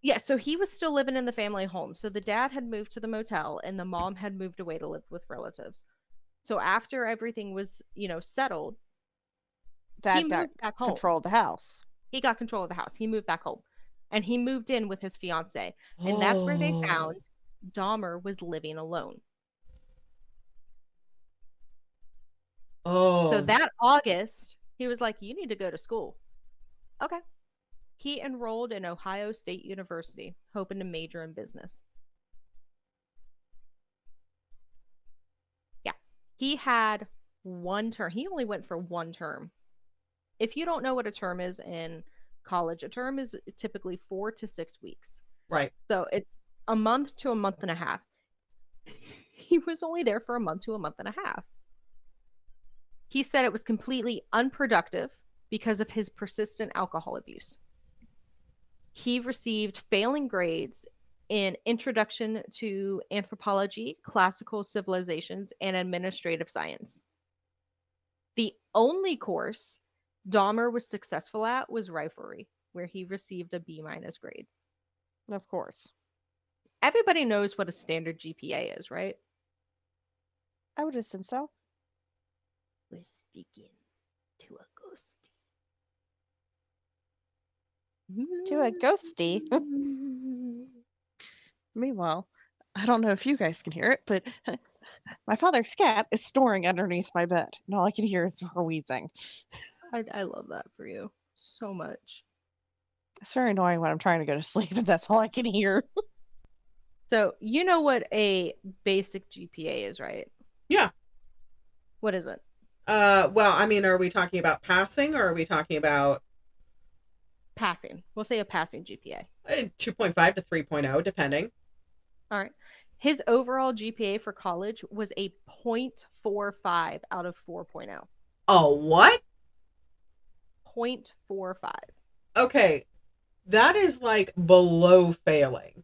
Yeah, so he was still living in the family home. So the dad had moved to the motel and the mom had moved away to live with relatives. So after everything was, settled, Dad he got moved back home. control of the house. He got control of the house. He moved back home. And he moved in with his fiance. And that's where they found Dahmer was living alone. Oh. So that August, he was like, "You need to go to school." Okay. He enrolled in Ohio State University, hoping to major in business. Yeah. He had one term. He only went for one term. If you don't know what a term is in college. A term is typically 4 to 6 weeks. Right. So it's a month to a month and a half. He was only there for a month to a month and a half. He said it was completely unproductive because of his persistent alcohol abuse. He received failing grades in Introduction to Anthropology, Classical Civilizations, and Administrative Science. The only course Dahmer was successful at was riflery, where he received a B- grade. Of course. Everybody knows what a standard GPA is, right? I would assume so. We're speaking to a ghosty. To a ghosty. Meanwhile, I don't know if you guys can hear it, but my father's cat is snoring underneath my bed, and all I can hear is her wheezing. I love that for you so much. It's very annoying when I'm trying to go to sleep, and that's all I can hear. So, you know what a basic GPA is, right? Yeah. What is it? Well, I mean, are we talking about passing or are we talking about Passing. We'll say a passing GPA. 2.5 to 3.0, depending? All right. His overall GPA for college was a 0.45 out of 4.0. Oh, what? 0.45. Okay. That is like below failing.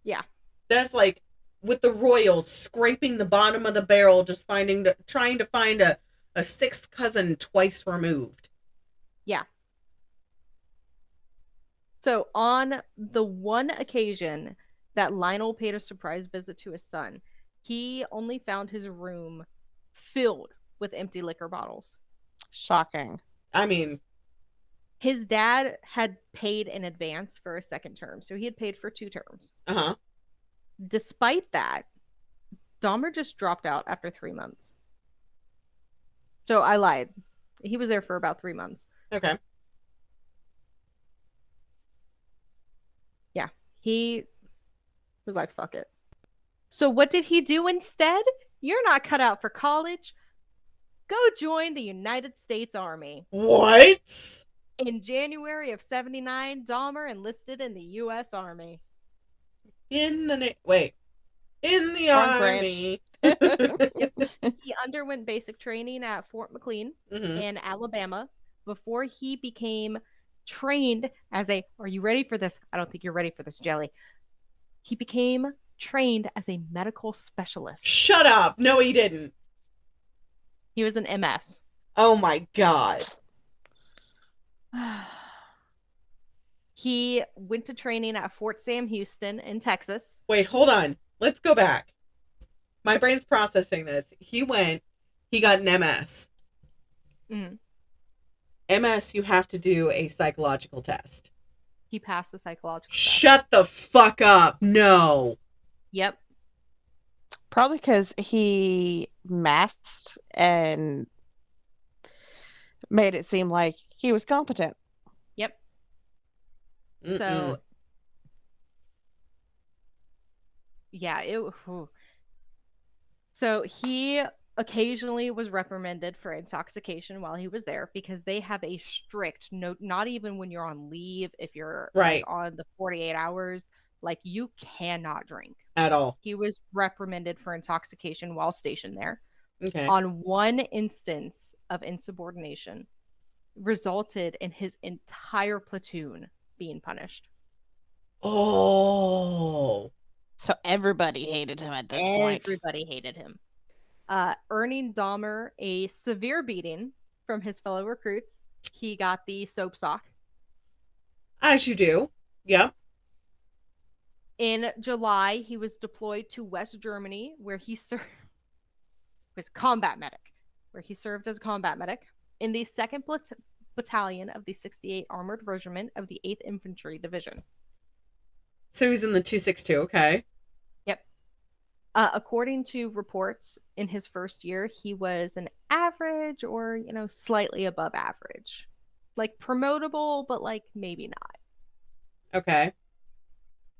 Yeah. That's like with the Royals scraping the bottom of the barrel, just trying to find a sixth cousin twice removed. Yeah. So on the one occasion that Lionel paid a surprise visit to his son, he only found his room filled with empty liquor bottles. Shocking. I mean, his dad had paid in advance for a second term, so he had paid for 2 terms. Uh-huh. Despite that, Dahmer just dropped out after 3 months. So I lied. He was there for about 3 months. Okay. Yeah, he was like, fuck it. So what did he do instead? You're not cut out for college. Go join the United States Army. What? In January of 79, Dahmer enlisted in the U.S. Army. In the Army. He underwent basic training at Fort McLean in Alabama before he became trained as a, are you ready for this? I don't think you're ready for this, Jelly. He became trained as a medical specialist. Shut up. No, he didn't. He was an MS. Oh my God. He went to training at Fort Sam Houston in Texas. Wait, hold on. Let's go back. My brain's processing this. He got an MS. MS, you have to do a psychological test. He passed the psychological test. Shut the fuck up. No. Yep. Probably because he masked and made it seem like he was competent. Yep. Mm-mm. So, yeah, so he occasionally was reprimanded for intoxication while he was there because they have a strict no, not even when you're on leave, if you're right on the 48 hours, like you cannot drink at all. He was reprimanded for intoxication while stationed there. Okay. On one instance of insubordination resulted in his entire platoon being punished. Oh. So everybody hated him at this point. Everybody hated him. Earning Dahmer a severe beating from his fellow recruits. He got the soap sock. As you do. Yep. In July, he was deployed to West Germany, where he served as combat medic, where he served as a combat medic in the 2nd Battalion of the 68 Armored Regiment of the 8th Infantry Division. So he's in the 262, okay. Yep. According to reports, in his first year, he was an average or, slightly above average. Like promotable, but like maybe not. Okay.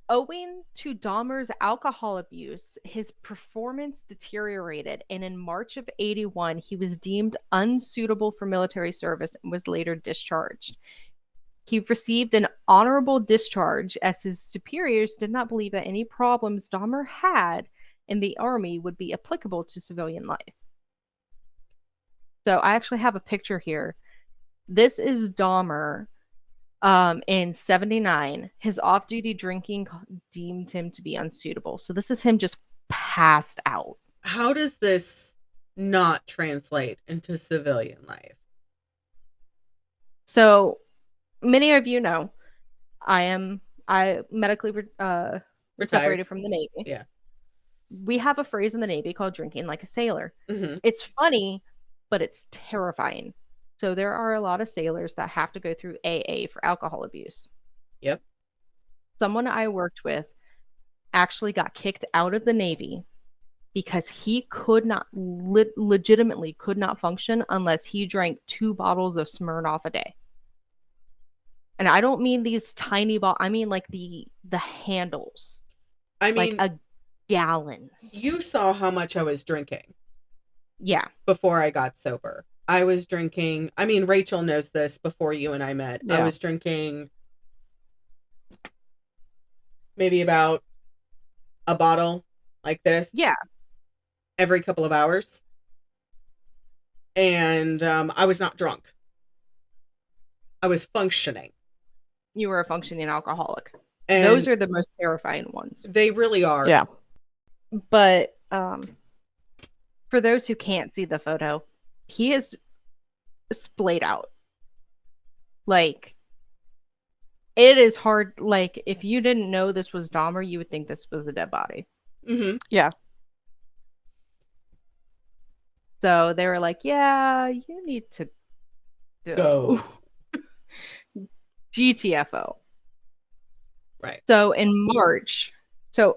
Owing to Dahmer's alcohol abuse, his performance deteriorated, and in March of 81, he was deemed unsuitable for military service and was later discharged. He received an honorable discharge as his superiors did not believe that any problems Dahmer had in the army would be applicable to civilian life. So I actually have a picture here. This is Dahmer in 79. His off-duty drinking deemed him to be unsuitable. So this is him just passed out. How does this not translate into civilian life? So many of you know I medically separated from the Navy. Yeah. We have a phrase in the Navy called drinking like a sailor. Mm-hmm. It's funny, but it's terrifying. So there are a lot of sailors that have to go through AA for alcohol abuse. Yep. Someone I worked with actually got kicked out of the Navy because he could not legitimately could not function unless he drank 2 bottles of Smirnoff a day. And I don't mean these tiny bottles. I mean like the handles. I mean, like a gallons. You saw how much I was drinking. Yeah. Before I got sober. I was drinking, I mean, Rachel knows this before you and I met. Yeah. I was drinking maybe about a bottle like this. Yeah. Every couple of hours. And I was not drunk. I was functioning. You were a functioning alcoholic. And those are the most terrifying ones. They really are. Yeah. But for those who can't see the photo, he is splayed out. Like, it is hard. Like, if you didn't know this was Dahmer, you would think this was a dead body. Mm-hmm. Yeah. So they were like, yeah, you need to go. GTFO. Right. So in March,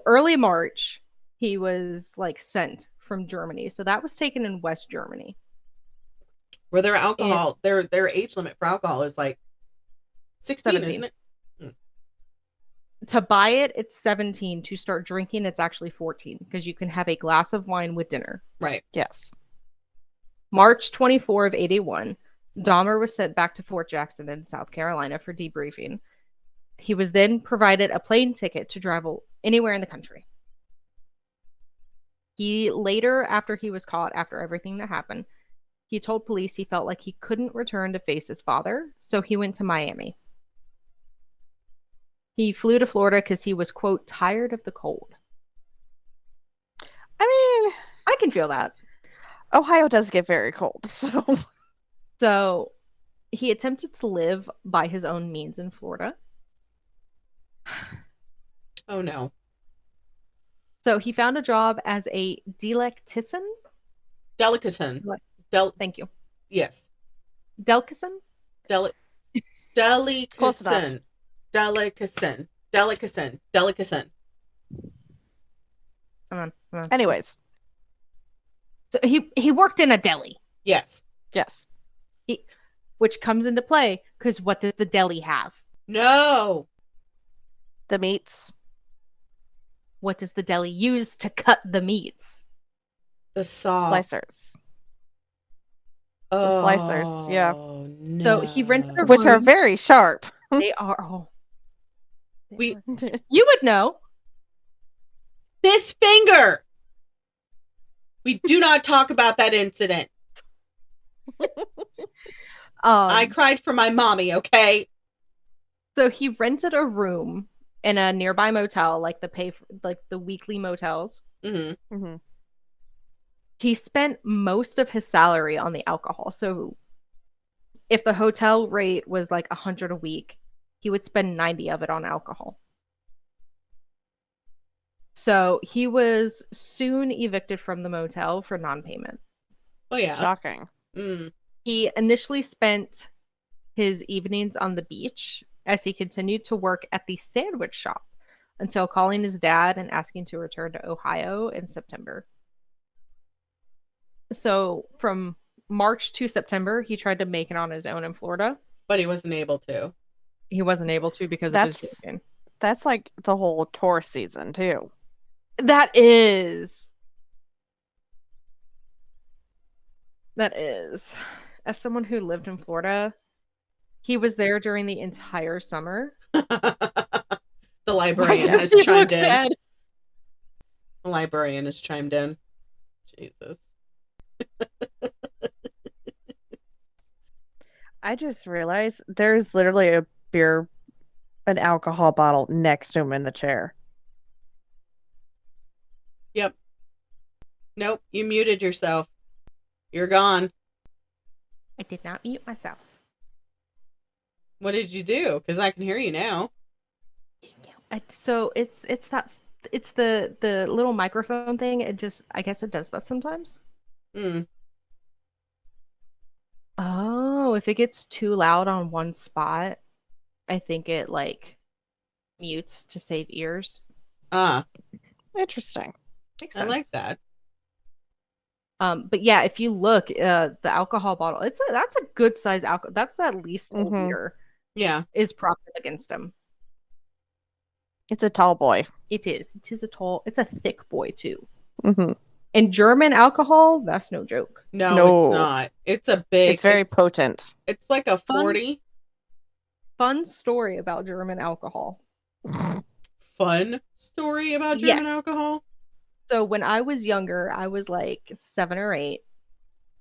early March, he was like sent from Germany. So that was taken in West Germany. Where their alcohol, their age limit for alcohol is like 16, 17. Isn't it? To buy it, it's 17. To start drinking, it's actually 14 because you can have a glass of wine with dinner. Right. Yes. March 24 of 81, Dahmer was sent back to Fort Jackson in South Carolina for debriefing. He was then provided a plane ticket to travel anywhere in the country. He later, after he was caught, after everything that happened, he told police he felt like he couldn't return to face his father, so he went to Miami. He flew to Florida because he was, quote, tired of the cold. I mean, I can feel that. Ohio does get very cold, so. So he attempted to live by his own means in Florida. Oh, no. So he found a job as a delicatessen. Delicatessen. Thank you. Yes. Delicatessen? Delicatessen. Delicatessen. Delicatessen. Delicatessen. Come on. Anyways. So he worked in a deli. Yes. Yes. Which comes into play because what does the deli have? No. The meats. What does the deli use to cut the meats? The saw. Slicers. Oh, the slicers, yeah. No. So he rented a room. Which are very sharp. They are. Oh. You would know. This finger. We do not talk about that incident. I cried for my mommy, okay? So he rented a room in a nearby motel, like the weekly motels. Mm-hmm. Mm-hmm. He spent most of his salary on the alcohol. So if the hotel rate was like $100 a week, he would spend 90 of it on alcohol. So he was soon evicted from the motel for non-payment. Oh, yeah. Shocking. Mm. He initially spent his evenings on the beach as he continued to work at the sandwich shop until calling his dad and asking to return to Ohio in September. So from March to September, he tried to make it on his own in Florida. But he wasn't able to. He wasn't able to because of his drinking. That's like the whole tour season, too. That is. As someone who lived in Florida, He was there during the entire summer. The Why librarian does has he look chimed in. sad? The librarian has chimed in. Jesus. I just realized there's literally an alcohol bottle next to him in the chair. Yep. Nope, you muted yourself. You're gone. I did not mute myself. What did you do? Because I can hear you now. So it's the little microphone thing. I guess it does that sometimes. Hmm. Oh, if it gets too loud on one spot, I think it like mutes to save ears. Ah, Interesting. Makes I sense. like that. But yeah, if you look, the alcohol bottle, that's a good size alcohol. That's at least a liter Yeah. is propped up against him. It's a tall boy. It is. It is it's a thick boy too. Mm-hmm. And German alcohol, that's no joke. No, it's not. It's a big. It's very potent. It's like a 40. Fun story about German alcohol. Fun story about German alcohol? So when I was younger, I was like 7 or 8.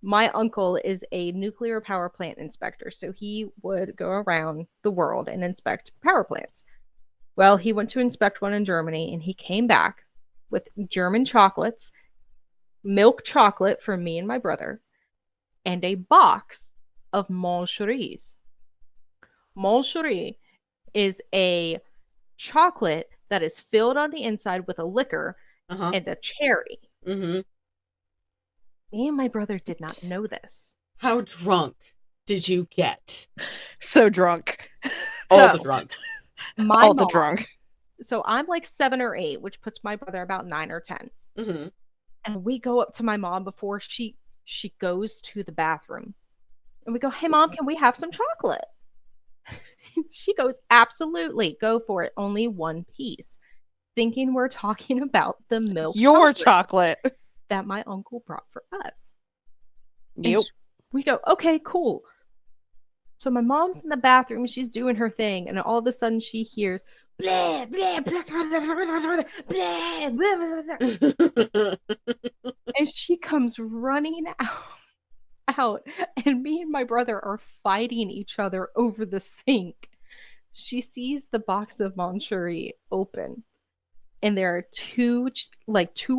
My uncle is a nuclear power plant inspector. So he would go around the world and inspect power plants. Well, he went to inspect one in Germany and he came back with German chocolates, milk chocolate for me and my brother, and a box of Moncheries. Moncherie is a chocolate that is filled on the inside with a liquor and a cherry. Mm-hmm. Me and my brother did not know this. How drunk did you get? So drunk. All the drunk. All the drunk. So I'm like 7 or 8, which puts my brother about 9 or 10. Mm-hmm. And we go up to my mom before she goes to the bathroom. And we go, "Hey, Mom, can we have some chocolate?" She goes, "Absolutely. Go for it. Only one piece." Thinking we're talking about the milk Your chocolate that my uncle brought for us. Yep. And we go, "Okay, cool." So my mom's in the bathroom, she's doing her thing, and all of a sudden she hears blah, blah, blah, blah, blah, blah, blah. And she comes running out, and me and my brother are fighting each other over the sink. She sees the box of Moncherie open, and there are two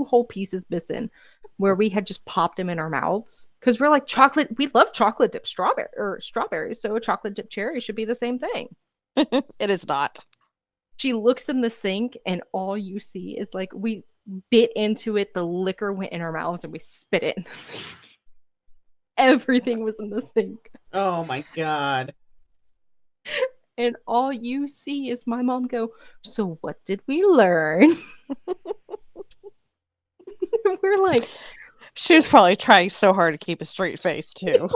whole pieces missing, where we had just popped them in our mouths because we're like, chocolate. We love chocolate dip strawberries, so a chocolate dip cherry should be the same thing. It is not. She looks in the sink, and all you see is like we bit into it, the liquor went in our mouths, and we spit it in the sink. Everything was in the sink. Oh my God. And all you see is my mom go, "So what did we learn?" We're like, she was probably trying so hard to keep a straight face too.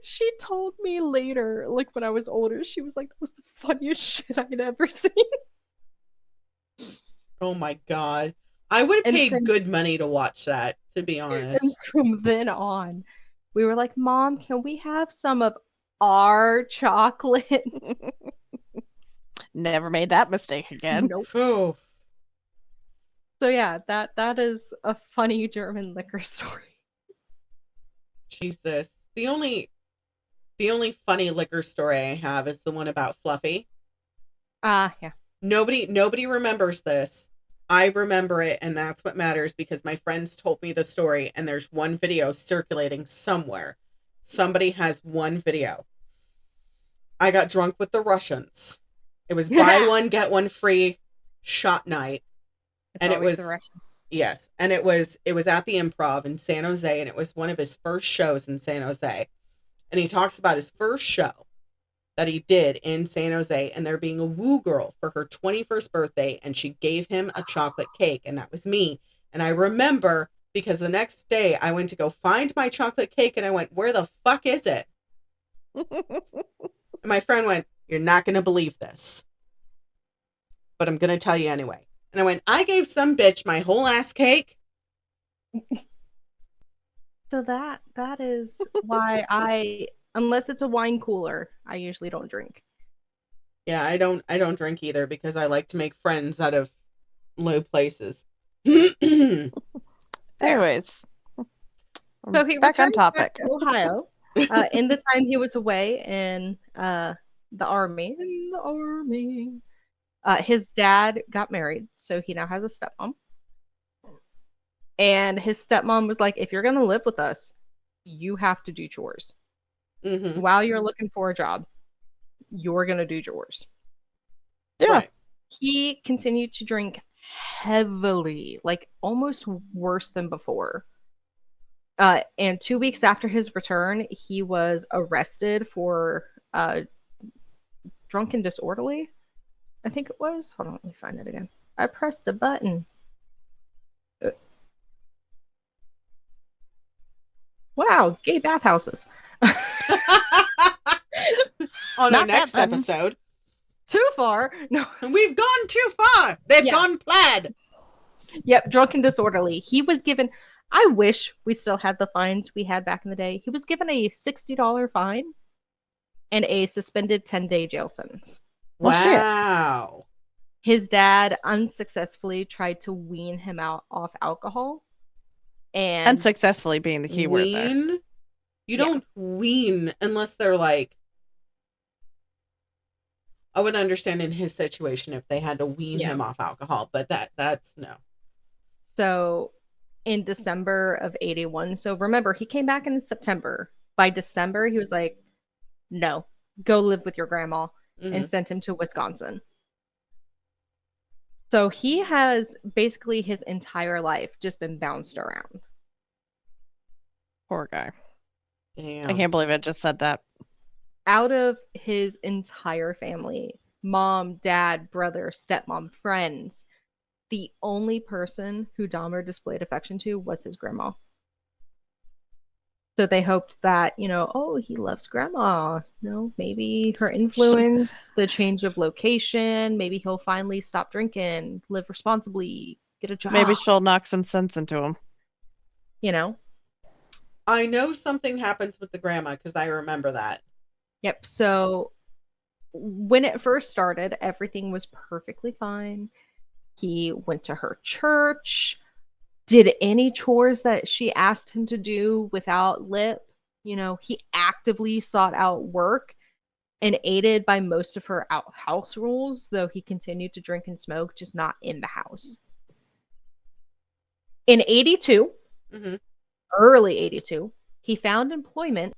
She told me later, like when I was older, she was like, "That was the funniest shit I'd ever seen." Oh my God. I would have paid good money to watch that, to be honest. And from then on, we were like, "Mom, can we have some of our chocolate?" Never made that mistake again. Nope. Oh. So yeah, that is a funny German liquor story. Jesus. The only funny liquor story I have is the one about Fluffy. Yeah. Nobody remembers this. I remember it, and that's what matters, because my friends told me the story, and there's one video circulating somewhere. Somebody has one video. I got drunk with the Russians. It was buy one, get one free shot night. And it was the Russians. Yes. And it was at the Improv in San Jose, and it was one of his first shows in San Jose. And he talks about his first show that he did in San Jose, and there being a woo girl for her 21st birthday, and she gave him a chocolate cake, and that was me. And I remember, because the next day I went to go find my chocolate cake, and I went, "Where the fuck is it?" And my friend went, "You're not going to believe this, but I'm going to tell you anyway." And I went, "I gave some bitch my whole ass cake." So that is why I Unless it's a wine cooler, I usually don't drink. Yeah, I don't drink either because I like to make friends out of low places. Anyways, So he back on returned topic. back to Ohio. In the time he was away in the army. His dad got married, so he now has a stepmom. And his stepmom was like, if you're going to live with us, you have to do chores. Mm-hmm. While you're looking for a job, you're going to do chores. Yeah. Right. He continued to drink heavily, like almost worse than before. And 2 weeks after his return, he was arrested for drunken disorderly. I think it was. Hold on, let me find it again. I pressed the button. Wow, gay bathhouses. On Not our next that button. episode. Too far. No. We've gone too far. They've Yeah. gone plaid. Yep, drunken disorderly. He was given, I wish we still had the fines we had back in the day. He was given a $60 fine and a suspended 10-day jail sentence. Well, shit. Wow. His dad unsuccessfully tried to wean him off alcohol. And Unsuccessfully being the key word there. Wean? You don't wean unless they're like, I would understand in his situation if they had to wean him off alcohol, but that's no. So in December of 81, so remember, he came back in September. By December, he was like, no, go live with your grandma, and sent him to Wisconsin. So he has basically his entire life just been bounced around. Poor guy. Damn. I can't believe I just said that. Out of his entire family, mom, dad, brother, stepmom, friends, the only person who Dahmer displayed affection to was his grandma. So they hoped that, he loves grandma. Maybe her influence, the change of location, maybe he'll finally stop drinking, live responsibly, get a job. Maybe she'll knock some sense into him. I know something happens with the grandma because I remember that. Yep. So when it first started, everything was perfectly fine. He went to her church, did any chores that she asked him to do without lip. He actively sought out work and aided by most of her house rules, though he continued to drink and smoke, just not in the house. In 82, early 82, he found employment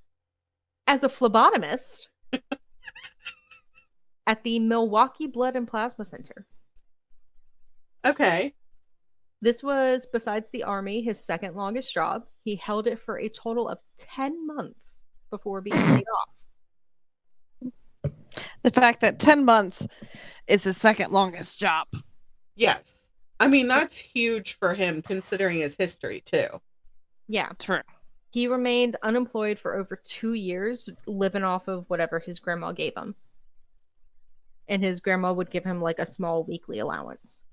as a phlebotomist at the Milwaukee Blood and Plasma Center. Okay. This was, besides the Army, his second longest job. He held it for a total of 10 months before being laid off. The fact that 10 months is his second longest job. Yes. I mean, that's huge for him considering his history, too. Yeah. True. He remained unemployed for over 2 years, living off of whatever his grandma gave him. And his grandma would give him like a small weekly allowance.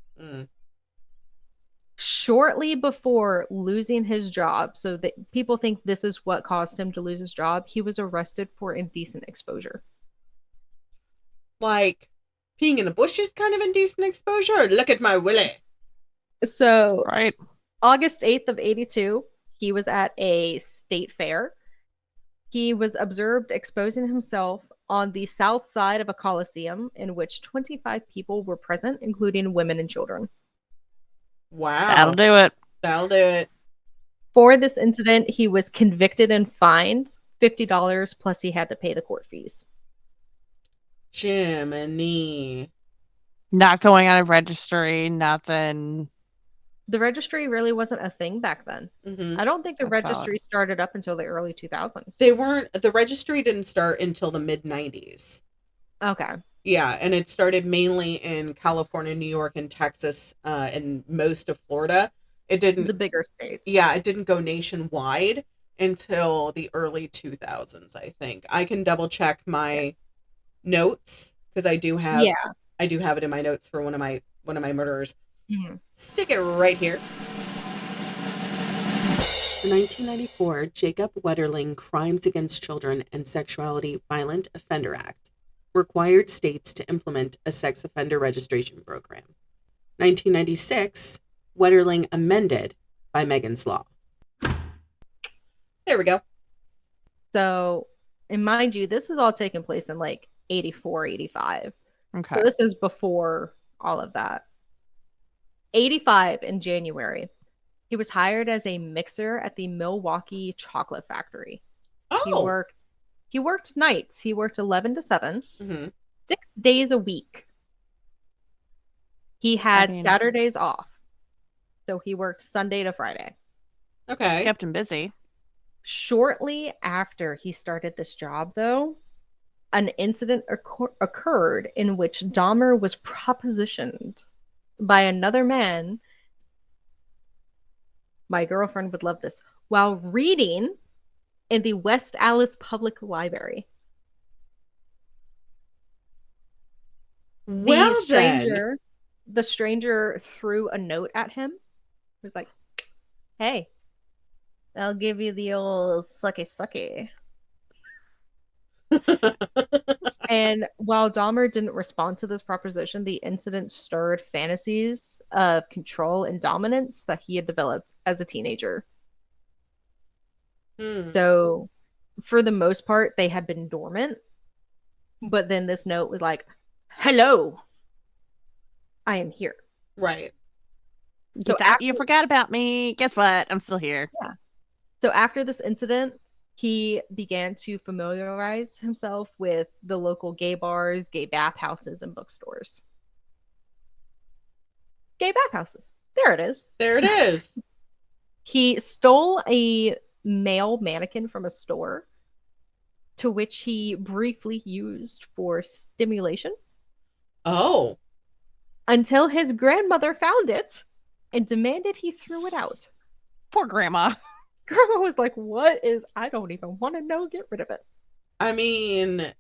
Shortly before losing his job, so that people think this is what caused him to lose his job, he was arrested for indecent exposure. Like, peeing in the bushes kind of indecent exposure? Look at my willy. So, right. August 8th of 82, he was at a state fair. He was observed exposing himself on the south side of a coliseum in which 25 people were present, including women and children. Wow. That'll do it. That'll do it. For this incident, he was convicted and fined $50, plus he had to pay the court fees. Jiminy. Not going on a registry, nothing. The registry really wasn't a thing back then. I don't think the That's registry started up until the early 2000s. The registry didn't start until the mid-90s. Okay. Yeah, and it started mainly in California, New York, and Texas, and most of Florida. It didn't... The bigger states. Yeah, it didn't go nationwide until the early 2000s, I think. I can double-check my notes, because I do have it in my notes for one of my murderers. Stick it right here. The 1994 Jacob Wetterling Crimes Against Children and Sexuality Violent Offender Act required states to implement a sex offender registration program. 1996, Wetterling amended by Megan's Law. There we go. So, and mind you, this is all taking place in like 84, 85. Okay. So this is before all of that. 85 in January. He was hired as a mixer at the Milwaukee chocolate factory. Oh. He worked nights. He worked 11 to 7, Mm-hmm. 6 days a week. He had Saturdays off. So he worked Sunday to Friday. Okay. Kept him busy. Shortly after he started this job, though, an incident occurred in which Dahmer was propositioned by another man. My girlfriend would love this. While reading in the West Allis Public Library. Well, the stranger threw a note at him. He was like, "Hey, I'll give you the old sucky sucky." And while Dahmer didn't respond to this proposition, the incident stirred fantasies of control and dominance that he had developed as a teenager. So, for the most part, they had been dormant. But then this note was like, "Hello, I am here." Right. So you forgot about me. Guess what? I'm still here. Yeah. So after this incident, he began to familiarize himself with the local gay bars, gay bathhouses, and bookstores. Gay bathhouses. There it is. There it is. He stole a male mannequin from a store, to which he briefly used for stimulation. Oh. Until his grandmother found it and demanded he threw it out. Poor grandma. Grandma was like, "What is, I don't even want to know, get rid of it." I mean,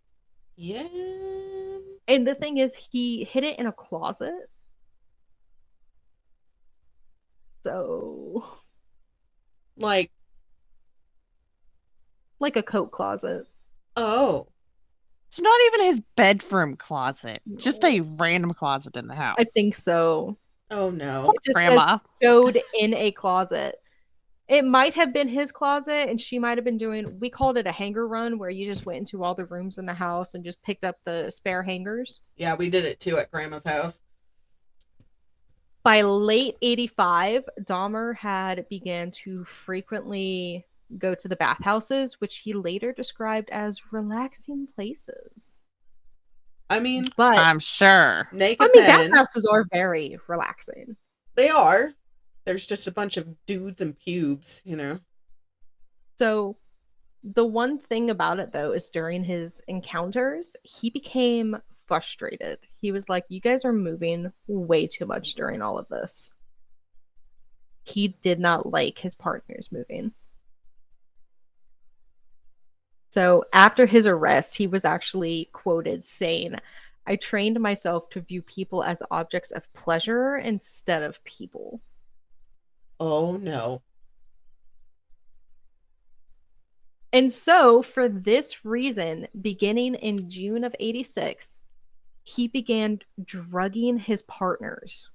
yeah. And the thing is, he hid it in a closet. So, like a coat closet. Oh. It's not even his bedroom closet. No. Just a random closet in the house. I think so. Oh no. Poor grandma. Stowed in a closet. It might have been his closet, and she might have been doing, we called it a hanger run, where you just went into all the rooms in the house and just picked up the spare hangers. Yeah, we did it too at Grandma's house. By late 85, Dahmer had began to frequently go to the bathhouses, which he later described as relaxing places. I mean, but I'm sure. Naked men, bathhouses are very relaxing. They are. There's just a bunch of dudes and pubes, you know. So the one thing about it, though, is during his encounters, he became frustrated. He was like, "You guys are moving way too much during all of this." He did not like his partners moving. So after his arrest, he was actually quoted saying, "I trained myself to view people as objects of pleasure instead of people." Oh, no. And so, for this reason, beginning in June of 86, he began drugging his partners.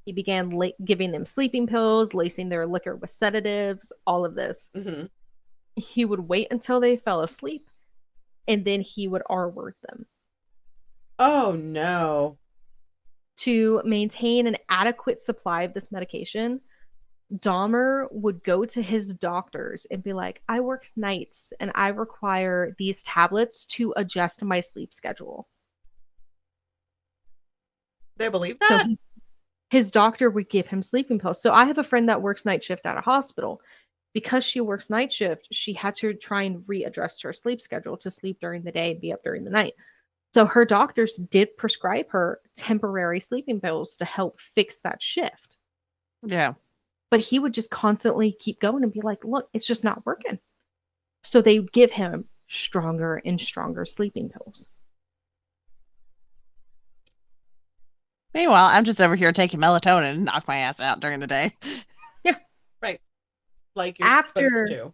He began giving them sleeping pills, lacing their liquor with sedatives, all of this. Mm-hmm. He would wait until they fell asleep, and then he would R-word them. Oh, no. To maintain an adequate supply of this medication, Dahmer would go to his doctors and be like, "I work nights and I require these tablets to adjust my sleep schedule." They believe that? So his doctor would give him sleeping pills. So I have a friend that works night shift at a hospital. Because she works night shift, she had to try and readjust her sleep schedule to sleep during the day and be up during the night. So her doctors did prescribe her temporary sleeping pills to help fix that shift. Yeah. But he would just constantly keep going and be like, "Look, it's just not working." So they would give him stronger and stronger sleeping pills. Meanwhile, I'm just over here taking melatonin and knock my ass out during the day. Yeah. Right. Like you're supposed After to.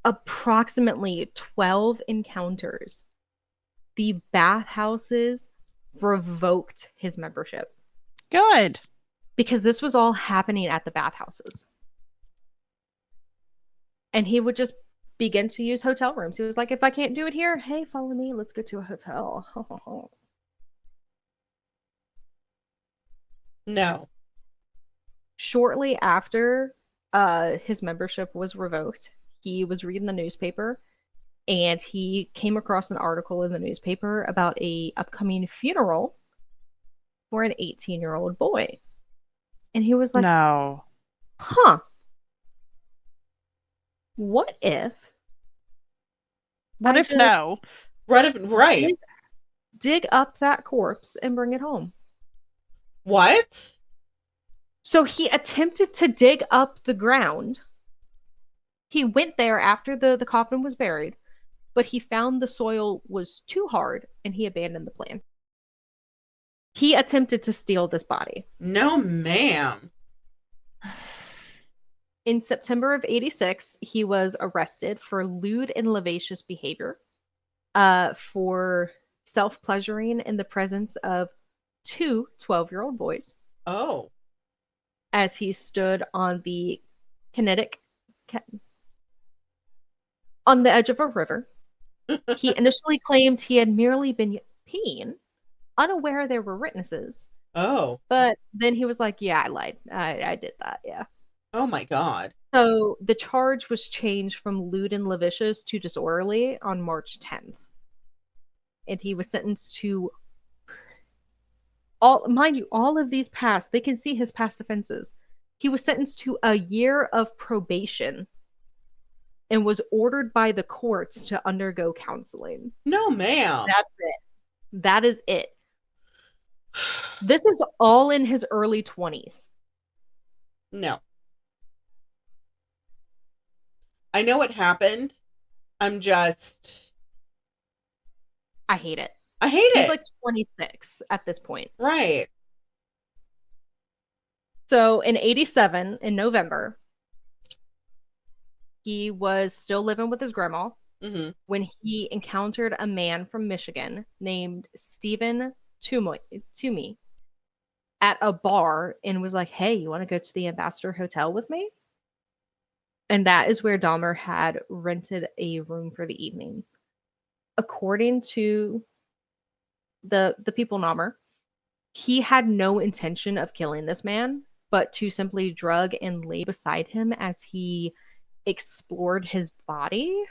approximately 12 encounters, the bathhouses revoked his membership Good. because this was all happening at the bathhouses. And he would just begin to use hotel rooms. He was like, if I can't do it here, hey, follow me. Let's go to a hotel. No. Shortly after his membership was revoked, he was reading the newspaper and he came across an article in the newspaper about a upcoming funeral for an 18-year-old boy. And he was like, No. huh, what if What I if just no? Right. dig up that corpse and bring it home? What? So he attempted to dig up the ground. He went there after the coffin was buried, but he found the soil was too hard and he abandoned the plan. He attempted to steal this body. No, ma'am. In September of 86, he was arrested for lewd and lascivious behavior, for self-pleasuring in the presence of two 12-year-old boys, Oh. as he stood on the on the edge of a river. He initially claimed he had merely been peeing, unaware there were witnesses. Oh. But then he was like, yeah, I lied. I did that, yeah. Oh my God. So the charge was changed from lewd and lascivious to disorderly on March 10th. And he was sentenced to all of these past, they can see his past offenses. He was sentenced to a year of probation and was ordered by the courts to undergo counseling. No, ma'am. That's it. That is it. This is all in his early 20s. No. I know what happened. I hate it. I hate He's it. like 26 at this point. Right. So in 87, in November, he was still living with his grandma when he encountered a man from Michigan named Stephen Toomey at a bar and was like, hey, you want to go to the Ambassador Hotel with me? And that is where Dahmer had rented a room for the evening. According to the People Nommer, he had no intention of killing this man, but to simply drug and lay beside him as he explored his body.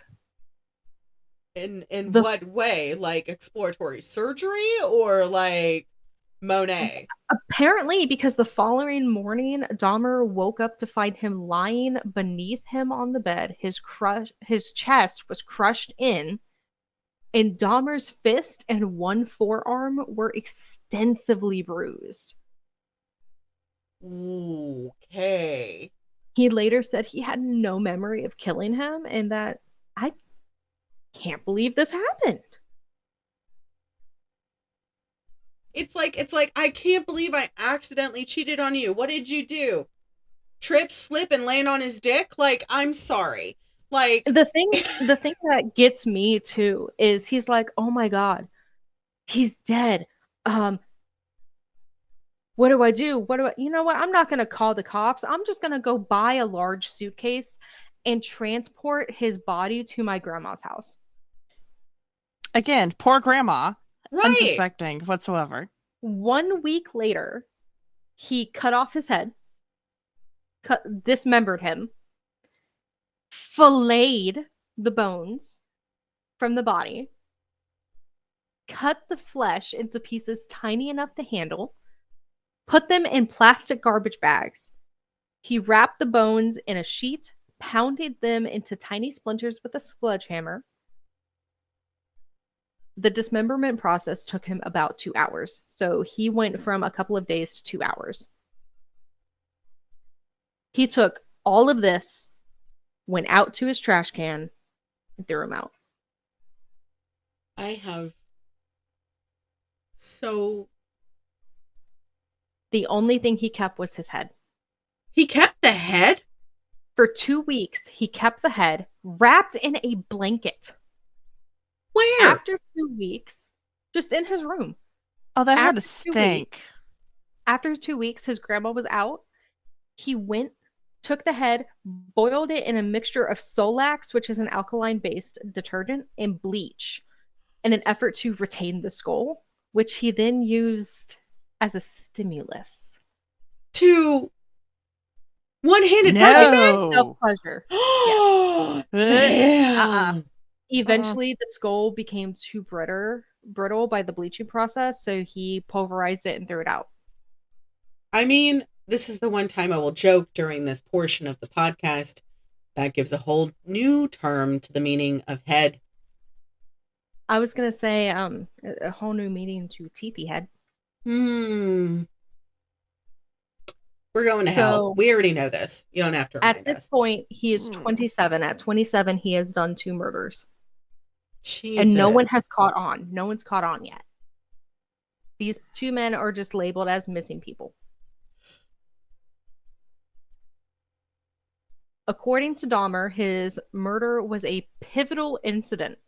In what way? Like exploratory surgery or like Monet? Apparently, because the following morning, Dahmer woke up to find him lying beneath him on the bed. His chest was crushed in, and Dahmer's fist and one forearm were extensively bruised. Okay. He later said he had no memory of killing him and that, I can't believe this happened. It's like I can't believe I accidentally cheated on you. What did you do? Trip, slip, and land on his dick? Like, I'm sorry. Like the thing that gets me too is he's like, oh my God, he's dead. What do I do? You know what? I'm not going to call the cops. I'm just going to go buy a large suitcase and transport his body to my grandma's house. Again, poor grandma. right. Unsuspecting whatsoever. 1 week later, he cut off his head, dismembered him, filleted the bones from the body, cut the flesh into pieces tiny enough to handle, put them in plastic garbage bags. He wrapped the bones in a sheet, pounded them into tiny splinters with a sledgehammer. The dismemberment process took him about 2 hours. So he went from a couple of days to 2 hours. He took all of this, went out to his trash can, and threw him out. I have so... The only thing he kept was his head. He kept the head? For 2 weeks, he kept the head wrapped in a blanket. Where? After 2 weeks, just in his room. Oh, that had to After 2 weeks, stink. after 2 weeks, his grandma was out. He went, took the head, boiled it in a mixture of Solax, which is an alkaline-based detergent, and bleach in an effort to retain the skull, which he then used as a stimulus. To one-handed punching man? No. Self-pleasure. Oh, damn. Eventually, the skull became too brittle by the bleaching process, so he pulverized it and threw it out. I mean, this is the one time I will joke during this portion of the podcast. That gives a whole new term to the meaning of head. I was gonna say a whole new meaning to teethy head. We're going to So- hell. We already know this. You don't have to remind At this us. point, he is 27. At 27, he has done 2 murders. Jesus. And no one has caught on. No one's caught on yet. These 2 men are just labeled as missing people. According to Dahmer, his murder was a pivotal incident,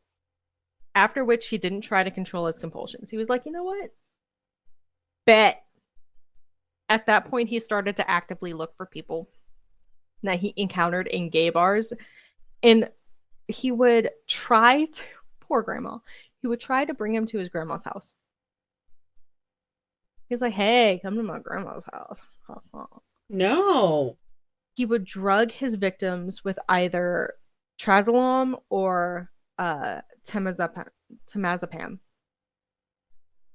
after which he didn't try to control his compulsions. He was like, you know what? Bet. At that point, he started to actively look for people that he encountered in gay bars. And he would try to, poor grandma, he would try to bring him to his grandma's house. He was like, hey, come to my grandma's house. No. He would drug his victims with either trazolone or temazepam,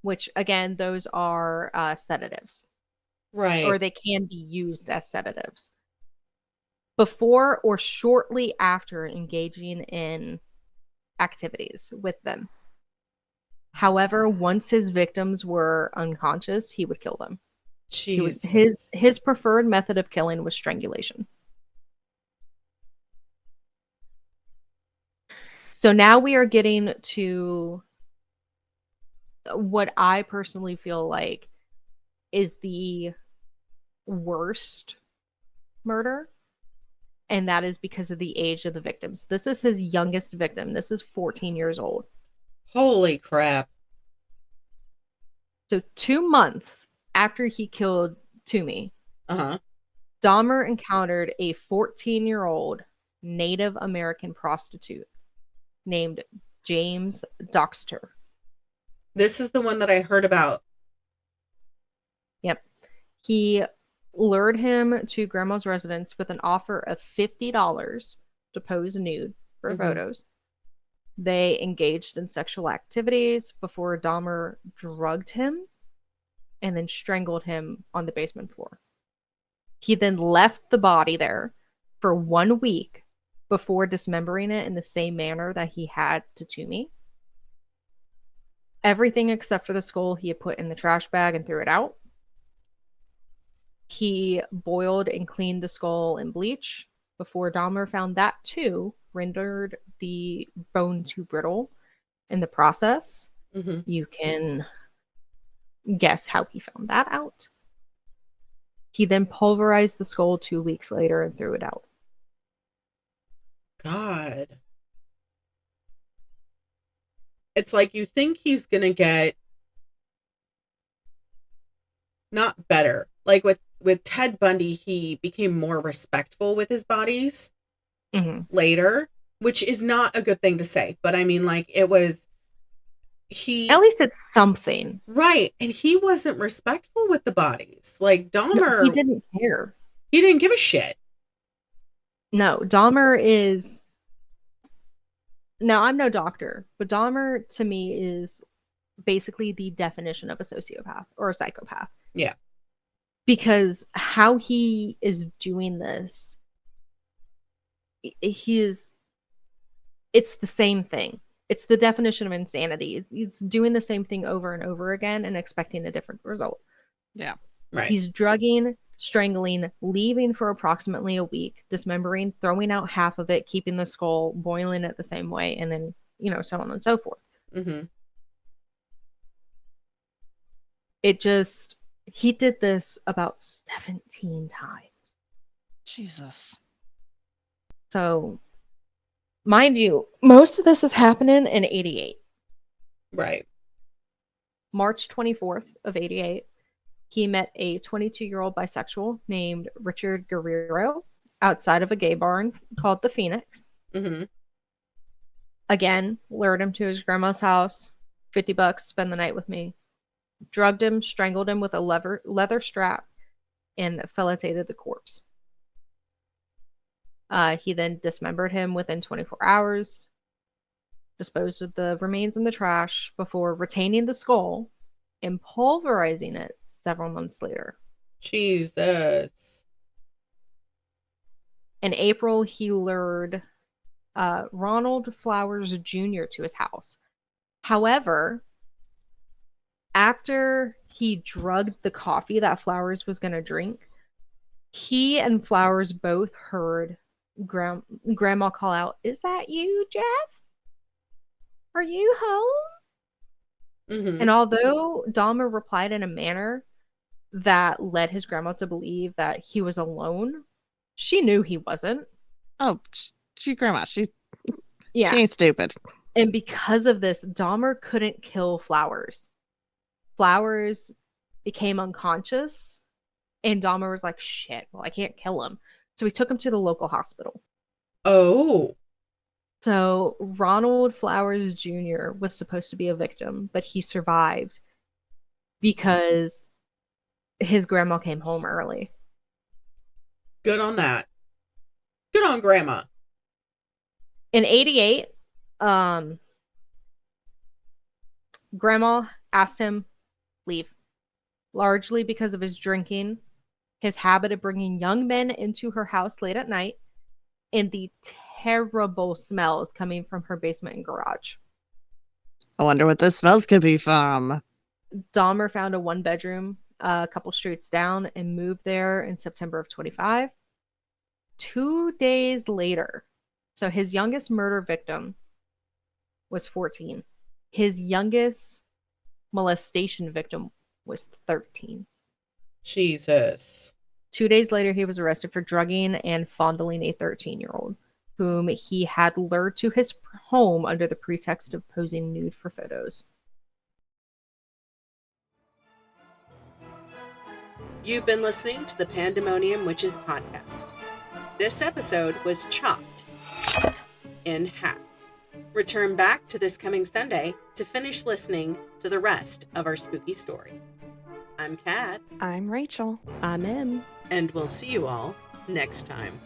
which, again, those are sedatives. Right. Or they can be used as sedatives. Before or shortly after engaging in activities with them. However, once his victims were unconscious, he would kill them. Jesus. His preferred method of killing was strangulation. So now we are getting to what I personally feel like is the worst murder, and that is because of the age of the victims. This is his youngest victim. This is 14 years old. Holy crap. So 2 months after he killed Toomey, Dahmer encountered a 14-year-old Native American prostitute named James Doxter. This is the one that I heard about. Yep. He lured him to grandma's residence with an offer of $50 to pose nude for photos. They engaged in sexual activities before Dahmer drugged him and then strangled him on the basement floor. He then left the body there for 1 week before dismembering it in the same manner that he had to Toomey. Everything except for the skull he had put in the trash bag and threw it out. He boiled and cleaned the skull in bleach before Dahmer found that too rendered the bone too brittle in the process. You can guess how he found that out. He then pulverized the skull 2 weeks later and threw it out. God. It's like you think he's gonna get not better. Like with Ted Bundy, he became more respectful with his bodies later, which is not a good thing to say. But I mean, like, it was At least it's something. Right. And he wasn't respectful with the bodies. Like Dahmer. No, he didn't care. He didn't give a shit. No, Dahmer is... Now, I'm no doctor, but Dahmer, to me, is basically the definition of a sociopath or a psychopath. Yeah. Because how he is doing this, it's the same thing. It's the definition of insanity. It's doing the same thing over and over again and expecting a different result. Yeah. Right. He's drugging, strangling, leaving for approximately a week, dismembering, throwing out half of it, keeping the skull, boiling it the same way, and then, so on and so forth. He did this about 17 times. Jesus. So, mind you, most of this is happening in 88. Right. March 24th of 88, he met a 22-year-old bisexual named Richard Guerrero outside of a gay barn called the Phoenix. Mm-hmm. Again, lured him to his grandma's house, $50, spend the night with me. Drugged him, strangled him with a leather strap, and filleted the corpse. He then dismembered him within 24 hours, disposed of the remains in the trash before retaining the skull and pulverizing it several months later. Jesus. In April, he lured Ronald Flowers Jr. to his house. However, after he drugged the coffee that Flowers was going to drink, he and Flowers both heard Grandma call out, "Is that you, Jeff? Are you home?" Mm-hmm. And although Dahmer replied in a manner that led his grandma to believe that he was alone, she knew he wasn't. Oh, grandma, she Yeah. ain't stupid. And because of this, Dahmer couldn't kill Flowers. Flowers became unconscious, and Dahmer was like, shit, well, I can't kill him. So he took him to the local hospital. Oh. So Ronald Flowers Jr. was supposed to be a victim, but he survived because his grandma came home early. Good on that. Good on Grandma. In 88, Grandma asked him leave, largely because of his drinking, his habit of bringing young men into her house late at night, and the terrible smells coming from her basement and garage. I wonder what those smells could be from. Dahmer found a one-bedroom a couple streets down and moved there in September of 25. 2 days later, so his youngest murder victim was 14. His youngest molestation victim was 13. Jesus. 2 days later, he was arrested for drugging and fondling a 13-year-old, whom he had lured to his home under the pretext of posing nude for photos. You've been listening to the Pandemonium Witches podcast. This episode was chopped in half. Return back to this coming Sunday to finish listening to the rest of our spooky story. I'm Kat. I'm Rachel. I'm Em. And we'll see you all next time.